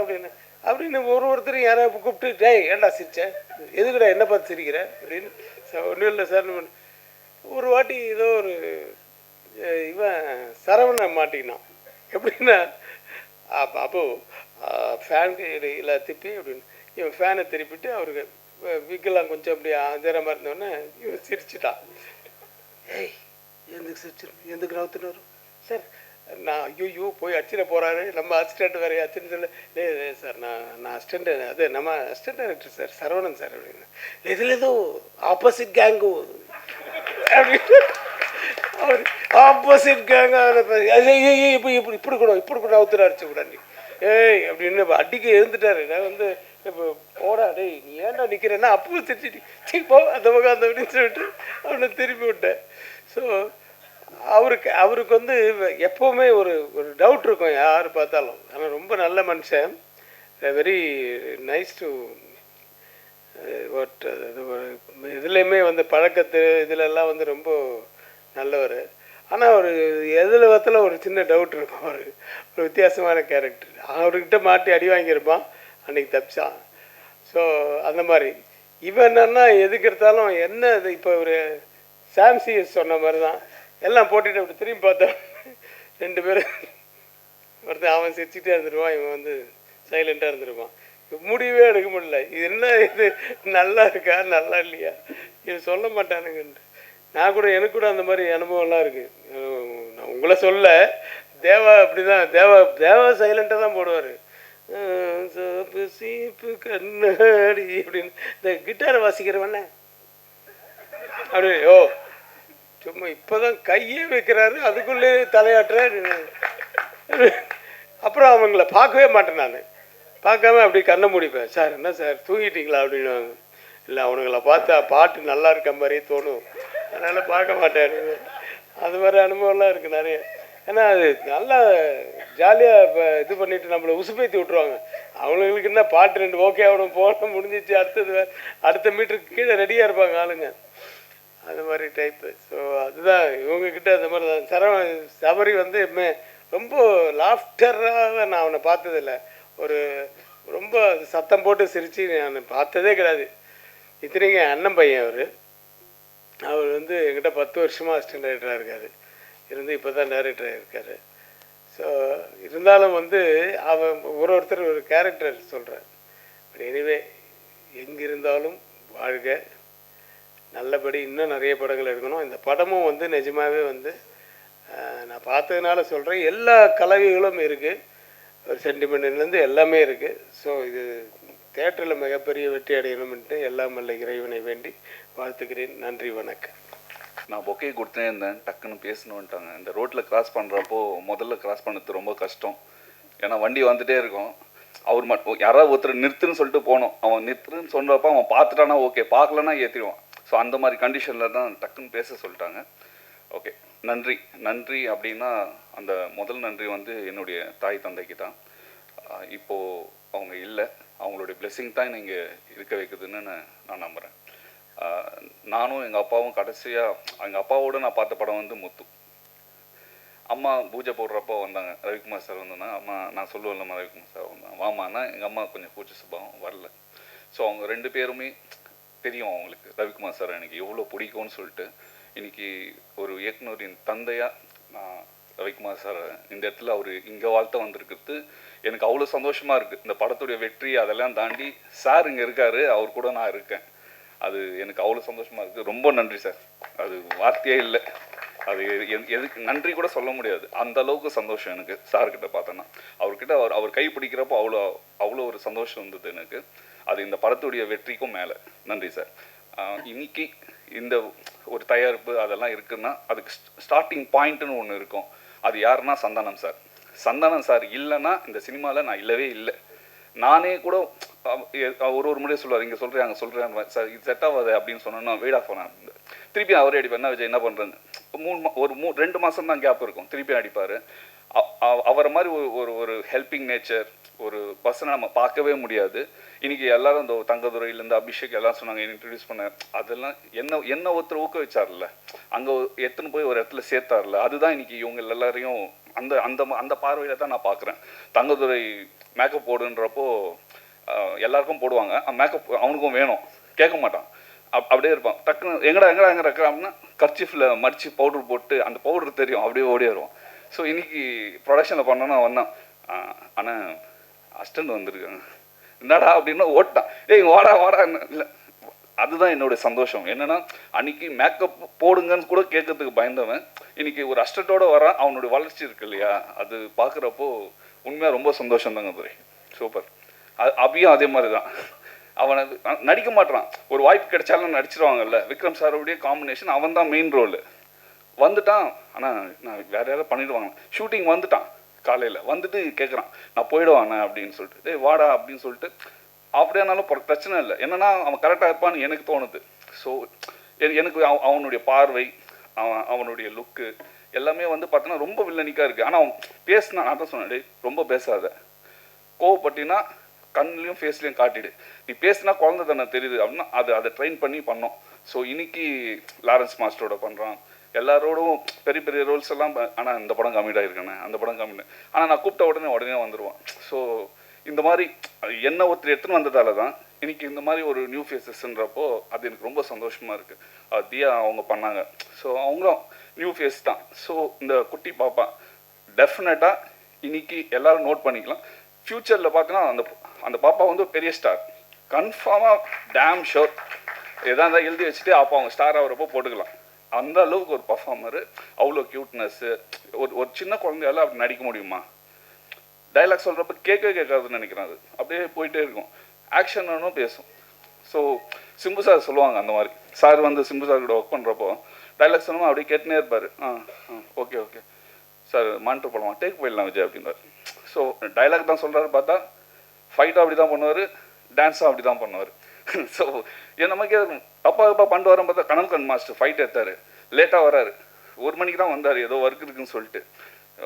அப்படின்னு ஒருத்தரும் யாராவது கூப்பிட்டு டேய் ஏன்டா சிரிச்சேன், எதுக்குடா என்ன பார்த்து சிரிக்கிற அப்படின்னு. ஒன்றும் இல்லை சார், ஒரு வாட்டி ஏதோ ஒரு இவன் சரவணன் மாட்டிக்கினான். எப்படின்னா அப்போ ஃபேனுக்கு இல்லை திப்பி அப்படின்னு இவன் ஃபேனை திருப்பிட்டு அவருக்கு விக்கெல்லாம் கொஞ்சம் அப்படி ஆஜரமாக இருந்தோடனே இவன் சிரிச்சிட்டான். ஏய் எதுக்கு சிரிச்சிரு, எதுக்கு நவுத்துனாரு சார், நான் ஐயோ போய் அச்சிட போகிறாரு, நம்ம அசிஸ்டண்ட் வேறு அச்சுன்னு சொல்ல. இல்லை சார் நான் அசிஸ்டண்ட், அது நம்ம assistant director sir Saravanan sir அப்படின்னு. இதில் ஏதோ ஆப்போசிட் கேங்கு அப்படின்னு அவர் ஆப்போசிட் கேங்க இப்போ இப்படி கூட அவுத்துற அடிச்சு கூட ஏய் அப்படின்னு அடிக்க எழுந்துட்டாரு. நான் வந்து இப்போ போடா டேய் நீ ஏன்டா நிற்கிறேன்னா அப்பவும் சிரிச்சிட்டு போ அந்த பக்கம் அந்த அப்படின்னு சொல்லிட்டு அவனை திருப்பி விட்டேன். ஸோ அவருக்கு வந்து எப்போவுமே ஒரு டவுட் இருக்கும் யார் பார்த்தாலும். ஆனால் ரொம்ப நல்ல மனுஷன், வெரி நைஸ் டு வாட் இதுலேயுமே வந்து பழக்கத்து இதிலெல்லாம் வந்து ரொம்ப நல்லவர். ஆனால் ஒரு எதில் பார்த்தாலும் ஒரு சின்ன டவுட் இருக்கும். ஒரு வித்தியாசமான கேரக்டர். அவர்கிட்ட மாட்டி அடி வாங்கியிருப்பான், அன்றைக்கி தப்பிச்சான். ஸோ அந்த மாதிரி இவன் என்னன்னா எதுக்கு எடுத்தாலும் என்ன இது இப்போ ஒரு சாம்சிஎஸ் சொன்ன மாதிரி தான் எல்லாம் போட்டுட்டு அப்படி திரும்பி பார்த்தோம் 2 பேரும் ஒருத்தன் அவன் சிரிச்சுட்டே இருந்துருவான், இவன் வந்து சைலண்ட்டாக இருந்துருவான். முடிவே எடுக்க முடியல, இது என்ன இது நல்லா இருக்கா நல்லா இல்லையா இது சொல்ல மாட்டானுங்கன்ட்டு. நான் கூட எனக்கு கூட அந்த மாதிரி அனுபவம்லாம் இருக்குது. நான் உங்களை சொல்ல தேவா அப்படி தான், தேவா சைலண்ட்டாக தான் போடுவார். சோப்பு சீப்பு கண்ணாடி அப்படின்னு இந்த கிட்டாரை வாசிக்கிறவண்ண அப்படி ஓ சும்மா இப்போ தான் கையே வைக்கிறாரு, அதுக்குள்ளே தலையாட்டுறாரு. அப்புறம் அவங்கள பார்க்கவே மாட்டேன், நான் பார்க்காம அப்படி கண்ணை முடிப்பேன். சார் என்ன சார் தூங்கிட்டீங்களா அப்படின்னு. இல்லை அவனுங்களை பார்த்தா பாட்டு நல்லா இருக்க மாதிரியே தோணும், அதனால் பார்க்க மாட்டேன். அது மாதிரி அனுபவம்லாம் இருக்குது நிறைய. ஏன்னா அது நல்லா ஜாலியாக இப்போ இது பண்ணிவிட்டு நம்மளை உசுப்பேற்றி விட்ருவாங்க. அவங்களுக்கு என்ன பாட்டு 2 ஓகே ஆகணும் போகணும் முடிஞ்சிச்சு, அடுத்த மீட்டருக்கு கீழே ரெடியாக இருப்பாங்க ஆளுங்க, அது மாதிரி டைப்பு. ஸோ அதுதான் இவங்கக்கிட்ட அந்த மாதிரி தான். சபரி வந்து ரொம்ப லாஃப்டராக நான் அவனை பார்த்ததில்லை. ஒரு ரொம்ப சத்தம் போட்டு சிரித்து நான் பார்த்ததே கிடையாது. இத்தனைக்கு அண்ணன் பையன் அவர் வந்து என்கிட்ட 10 வருஷமாக அசிஸ்டன்ட் டைரக்டராக இருக்கார், இருந்து இப்போ தான் டைரக்டராக இருக்கார். ஸோ இருந்தாலும் வந்து அவன் ஒருத்தர் ஒரு கேரக்டர் சொல்கிறார். பட் எனிவே எங்கே இருந்தாலும் வாழ்க, நல்லபடி இன்னும் நிறைய படங்கள் எடுக்கணும். இந்த படமும் வந்து நிஜமாகவே வந்து நான் பார்த்ததுனால சொல்கிறேன், எல்லா கலவைகளும் இருக்குது, ஒரு சென்டிமெண்ட்லேருந்து எல்லாமே இருக்குது. ஸோ இது தேட்டரில் மிகப்பெரிய வெற்றி அடையணும்ன்ட்டு எல்லாம் வல்ல இறைவனை வேண்டி வாழ்த்துக்கிறேன். நன்றி, வணக்கம். நான் பொக்கே கொடுத்தே இருந்தேன், டக்குன்னு பேசணுன்ட்டாங்க. இந்த ரோட்டில் கிராஸ் பண்ணுறப்போ முதல்ல கிராஸ் பண்ணது ரொம்ப கஷ்டம். ஏன்னா வண்டி வந்துகிட்டே இருக்கும். அவர் மட்டும் யாராவது ஒருத்தர் நிறுத்துன்னு சொல்லிட்டு போனோம். அவன் நிறுத்துன்னு சொன்னப்போ அவன் பார்த்துட்டானா ஓகே, பார்க்கலன்னா ஏற்றிடுவான். ஸோ அந்த மாதிரி கண்டிஷனில் தான் டக்குன்னு பேச சொல்லிட்டாங்க. ஓகே, நன்றி. நன்றி அப்படின்னா அந்த முதல் நன்றி வந்து என்னுடைய தாய் தந்தைக்கு தான். இப்போது அவங்க இல்லை, அவங்களுடைய பிளெஸ்ஸிங் தான் இங்கே இருக்க வைக்குதுன்னு நான் நம்புகிறேன். நானும் எங்கள் அப்பாவும் கடைசியாக எங்கள் அப்பாவோடு நான் பார்த்த படம் வந்து முத்து. அம்மா பூஜை போடுறப்போ வந்தாங்க, ரவிக்குமார் சார் வந்தோன்னா அம்மா நான் சொல்லுவேன்லம்மா ரவிக்குமார் சார் வந்தாங்க வாமான்னா, எங்கள் அம்மா கொஞ்சம் கூச்ச சுபாவம் வரல. ஸோ அவங்க 2 பேருமே தெரியும் அவங்களுக்கு ரவிக்குமார் சார் எனக்கு எவ்வளோ பிடிக்கும்னு சொல்லிட்டு. இன்றைக்கி ஒரு இயக்குனரின் தந்தையாக நான் ரவிக்குமார் சார் இந்த இடத்துல அவர் இங்கே வாழ்த்த வந்திருக்கிறது எனக்கு அவ்வளோ சந்தோஷமாக இருக்குது. இந்த படத்துடைய வெற்றி அதெல்லாம் தாண்டி சார் இங்கே இருக்கார், அவர் கூட நான் இருக்கேன். அது எனக்கு அவ்வளோ சந்தோஷமாக இருக்குது. ரொம்ப நன்றி சார், அது வார்த்தையே இல்லை. அது எதுக்கு நன்றி கூட சொல்ல முடியாது, அந்த அளவுக்கு சந்தோஷம் எனக்கு சார்கிட்ட பார்த்தேன்னா. அவர்கிட்ட அவர் கை பிடிக்கிறப்போ அவ்வளோ ஒரு சந்தோஷம் இருந்தது எனக்கு. அது இந்த படத்துடைய வெற்றிக்கும் மேலே. நன்றி சார். இன்னைக்கு இந்த ஒரு தயாரிப்பு அதெல்லாம் இருக்குன்னா அதுக்கு ஸ்டார்டிங் பாயிண்ட்டுன்னு ஒன்று இருக்கும். அது யாருன்னா சந்தானம் சார். சந்தானம் சார் இல்லைன்னா இந்த சினிமாவில் நான் இல்லவே இல்லை. நானே கூட ஒரு முறையே சொல்லுவார், இங்கே சொல்கிறேன் அங்கே சொல்கிறேன் சார், இது செட் ஆகாது அப்படின்னு சொன்னோன்னா வெயிட் ஆஃப் பண்ணேன். திருப்பி அவரே அடிப்பார். என்ன விஜய் என்ன பண்ணுறேன்னு 2 மாதம் தான் கேப் இருக்கும், திருப்பி அடிப்பார். அவரை மாதிரி ஒரு ஹெல்பிங் நேச்சர் ஒரு பர்சனை நம்ம பார்க்கவே முடியாது. இன்றைக்கி எல்லோரும் இந்த தங்கதுரையிலேருந்து அபிஷேக் எல்லாம் சொன்னாங்க இன்ட்ரடியூஸ் பண்ண, அதெல்லாம் என்ன ஒருத்தர் ஊக்குவிச்சார்ல, அங்கே எடுத்துன்னு போய் ஒரு இடத்துல சேர்த்தார்ல, அதுதான் இன்றைக்கி இவங்க எல்லாரையும் அந்த அந்த அந்த பார்வையில் தான் நான் பார்க்குறேன். தங்கதுரை மேக்கப் போடுன்றப்போ எல்லாருக்கும் போடுவாங்க, மேக்கப் அவனுக்கும் வேணும், கேட்க மாட்டான், அப்படியே இருப்பான். டக்குன்னு எங்கடா இருக்கிறான்னா கர்ச்சீஃபில் மடித்து பவுடர் போட்டு அந்த பவுடர் தெரியும், அப்படியே ஓடி வருவான். ஸோ இன்றைக்கி ப்ரொடக்ஷனில் பண்ணோன்னா வந்தான், ஆனால் அசிஸ்டண்ட் வந்திருக்காங்க என்னடா அப்படின்னா ஓட்டான், ஏய் வாடா இல்லை. அதுதான் என்னுடைய சந்தோஷம். என்னென்னா அன்றைக்கி மேக்கப் போடுங்கன்னு கூட கேட்கறதுக்கு பயந்தவன் இன்றைக்கி ஒரு அசிஸ்டண்ட்டோடு வரான். அவனுடைய வளர்ச்சி இருக்கு இல்லையா, அது பார்க்குறப்போ உண்மையாக ரொம்ப சந்தோஷம் தாங்க துரை. சூப்பர். அபியும் அதே மாதிரி தான், அவனை நடிக்க மாட்டான், ஒரு வாய்ப்பு கிடைச்சாலும் நடிச்சிருவாங்கல்ல. விக்ரம் சாரோடைய காம்பினேஷன், அவன் தான் மெயின் ரோல். வந்துட்டான், ஆனால் நான் வேற யாராவது பண்ணிடுவாங்க. ஷூட்டிங் வந்துட்டான், காலையில் வந்துட்டு கேட்குறான் நான் போயிடுவானே அப்படின்னு சொல்லிட்டு, டேய் வாடா அப்படின்னு சொல்லிட்டு. அப்படியானாலும் பிரச்சனை இல்லை, என்னன்னா அவன் கரெக்டாக இருப்பான்னு எனக்கு தோணுது. ஸோ எனக்கு அவனுடைய பார்வை, அவனுடைய லுக்கு எல்லாமே வந்து பார்த்தோன்னா ரொம்ப வில்லனிக்காக இருக்குது. ஆனால் அவன் பேசினா, நான் தான் சொன்னேன், டேய் ரொம்ப பேசாத, கோவப்பட்டினா கண்ணுலையும் ஃபேஸ்லையும் காட்டிடு, நீ பேசினா குழந்தை தானே தெரியுது அப்படின்னா அதை ட்ரெயின் பண்ணி பண்ணோம். ஸோ இன்னைக்கு லாரன்ஸ் மாஸ்டரோட பண்ணுறான், எல்லாரோடும் பெரிய பெரிய ரோல்ஸ் எல்லாம். ஆனால் இந்த படம் கம்மிட் ஆகிருக்கேண்ணே, அந்த படம் கம்மிட், ஆனால் நான் கூப்பிட்ட உடனே வந்துடுவான். ஸோ இந்த மாதிரி என்ன ஒருத்தர் எடுத்துன்னு வந்ததால தான் இன்றைக்கி இந்த மாதிரி ஒரு நியூ ஃபேஸஸ்ன்றப்போ அது எனக்கு ரொம்ப சந்தோஷமாக இருக்குது. தியா அவங்க பண்ணாங்க, ஸோ அவங்களும் நியூ ஃபேஸ் தான். ஸோ இந்த குட்டி பாப்பா டெஃபினட்டாக இன்னைக்கு எல்லோரும் நோட் பண்ணிக்கலாம். ஃப்யூச்சரில் பார்த்தீங்கன்னா அந்த பாப்பா வந்து பெரிய ஸ்டார் கன்ஃபார்மாக, டேம் ஷோர். எதாக இருந்தால் எழுதி வச்சுட்டு அப்போ அவங்க ஸ்டார் ஆகிறப்போ போட்டுக்கலாம். அந்த அளவுக்கு ஒரு பர்ஃபார்மரு, அவ்வளோ க்யூட்னஸ்ஸு. ஒரு சின்ன குழந்தையால அப்படி நடிக்க முடியுமா? டைலாக் சொல்கிறப்ப கேட்காதுன்னு நினைக்கிறேன். அது அப்படியே போயிட்டே இருக்கும், ஆக்ஷனும் பேசும். ஸோ சிம்பு சார் சொல்லுவாங்க அந்த மாதிரி. சார் வந்து சிம்பு சார் கூட ஒர்க் பண்ணுறப்போ டைலாக் சொன்னோம் அப்படியே கேட்டுனே இருப்பார். ஓகே சார் மானிட்டர் போடலாம், டேக் போயிடலாம் விஜய் அப்படின்றார். ஸோ டைலாக் தான் சொல்கிறாரு, பார்த்தா ஃபைட்டாக அப்படி தான் பண்ணுவார், டான்ஸாக அப்படி தான் பண்ணுவார். ஸோ நமக்கே தப்பாக பண்ணிட்டு வரேன். பார்த்தா கனல்கண் மாஸ்டர் ஃபைட் எடுத்தார், லேட்டாக வராரு, 1 மணிக்கு தான் வந்தார், ஏதோ ஒர்க் இருக்குன்னு சொல்லிட்டு.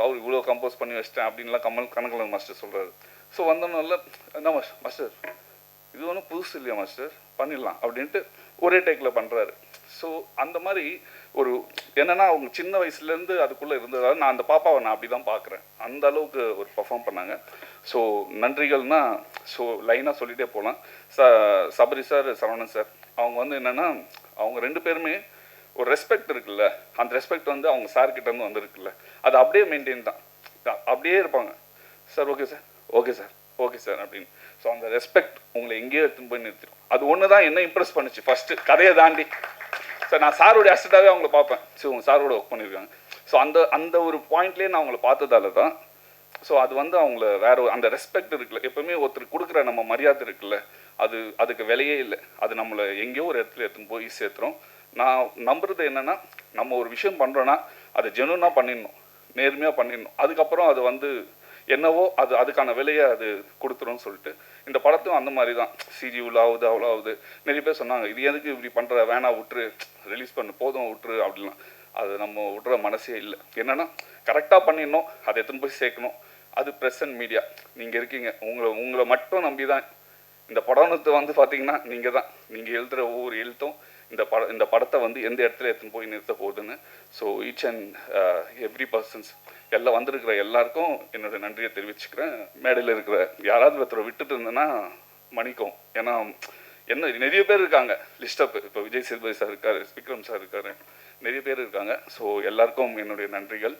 அவர் இவ்வளோ கம்போஸ் பண்ணி வச்சிட்டேன் அப்படின்லாம் கனல்கண் மாஸ்டர் சொல்கிறாரு. ஸோ வந்தோம்னால என்ன மாஸ்டர் இது ஒன்றும் புதுசு இல்லையா மாஸ்டர், பண்ணிடலாம் அப்படின்ட்டு ஒரே டேக்கில் பண்ணுறாரு. ஸோ அந்த மாதிரி ஒரு என்னென்னா அவங்க சின்ன வயசுலேருந்து அதுக்குள்ளே இருந்ததால் நான் அந்த பாப்பாவை நான் அப்படி தான் பார்க்குறேன். அந்த அளவுக்கு ஒரு பர்ஃபார்ம் பண்ணாங்க. ஸோ நன்றிகள்னால் ஸோ லைனாக சொல்லிகிட்டே போகலாம். சபரி சார், சரவணன் சார், அவங்க வந்து என்னென்னா அவங்க 2 பேருமே ஒரு ரெஸ்பெக்ட் இருக்குல்ல, அந்த ரெஸ்பெக்ட் வந்து அவங்க சார்கிட்டேருந்து வந்துருக்குல்ல, அது அப்படியே மெயின்டைன் தான், அப்படியே இருப்பாங்க. சார் ஓகே சார் அப்படின்னு. ஸோ அந்த ரெஸ்பெக்ட் உங்களை எங்கேயோ எடுத்துன்னு போய் நிறுத்திடும். அது ஒன்று தான் என்ன இம்ப்ரெஸ் பண்ணிச்சு ஃபஸ்ட்டு கதையை தாண்டி. சார் நான் சாரோடைய அசிஸ்டண்டாகவே அவங்கள பார்ப்பேன். ஸோ உங்கள் சாரோட ஒர்க் பண்ணியிருக்காங்க. ஸோ அந்த ஒரு பாயிண்ட்லேயே நான் அவங்கள பார்த்ததால தான். ஸோ அது வந்து அவங்கள அந்த ரெஸ்பெக்ட் இருக்குல்ல, எப்போவுமே ஒருத்தர் கொடுக்குற நம்ம மரியாதை இருக்குல்ல, அதுக்கு விலையே இல்லை. அது நம்மளை எங்கேயோ ஒரு இடத்துல எடுத்துன்னு போய் சேர்த்துறோம். நான் நம்புறது என்னென்னா, நம்ம ஒரு விஷயம் பண்ணுறோன்னா அதை ஜெனுவனாக பண்ணிடணும், நேர்மையாக பண்ணிடணும். அதுக்கப்புறம் அது வந்து என்னவோ அதுக்கான விலையை அது கொடுத்துரும்னு சொல்லிட்டு இந்த படத்தும் அந்த மாதிரி தான். சிஜி இவ்வளோ ஆகுது அவ்வளோ ஆகுது. நிறைய பேர் சொன்னாங்க இது எதுக்கு இப்படி பண்ணுற, வேணா விட்டுரு, ரிலீஸ் பண்ணு, போதும் விட்டுரு அப்படிலாம். அது நம்ம விட்ற மனசே இல்லை. என்னென்னா கரெக்டாக பண்ணிடணும், அதை எடுத்துன்னு போய் சேர்க்கணும். அது ப்ரெஸ் அண்ட் மீடியா, நீங்கள் இருக்கீங்க. உங்களை மட்டும் நம்பி தான் இந்த படத்தை வந்து பார்த்தீங்கன்னா நீங்கள் தான். நீங்கள் எழுதுகிற ஒவ்வொரு எழுத்தும் இந்த படத்தை வந்து எந்த இடத்துல எடுத்துன்னு போய் நிறுத்த போகுதுன்னு. So each and every persons எல்லாம் வந்திருக்கிற எல்லாருக்கும் என்னோட நன்றியை தெரிவிச்சுக்கிறேன். மேடையில் இருக்கிற யாராவது ஒருத்தரை விட்டுட்டு இருந்தேன்னா மன்னிக்கும். ஏன்னா என்ன நிறைய பேர் இருக்காங்க லிஸ்டப். இப்போ விஜய் சேதுபதி சார் இருக்கார், விக்ரம் சார் இருக்கார், நிறைய பேர் இருக்காங்க. ஸோ எல்லாருக்கும் என்னுடைய நன்றிகள்.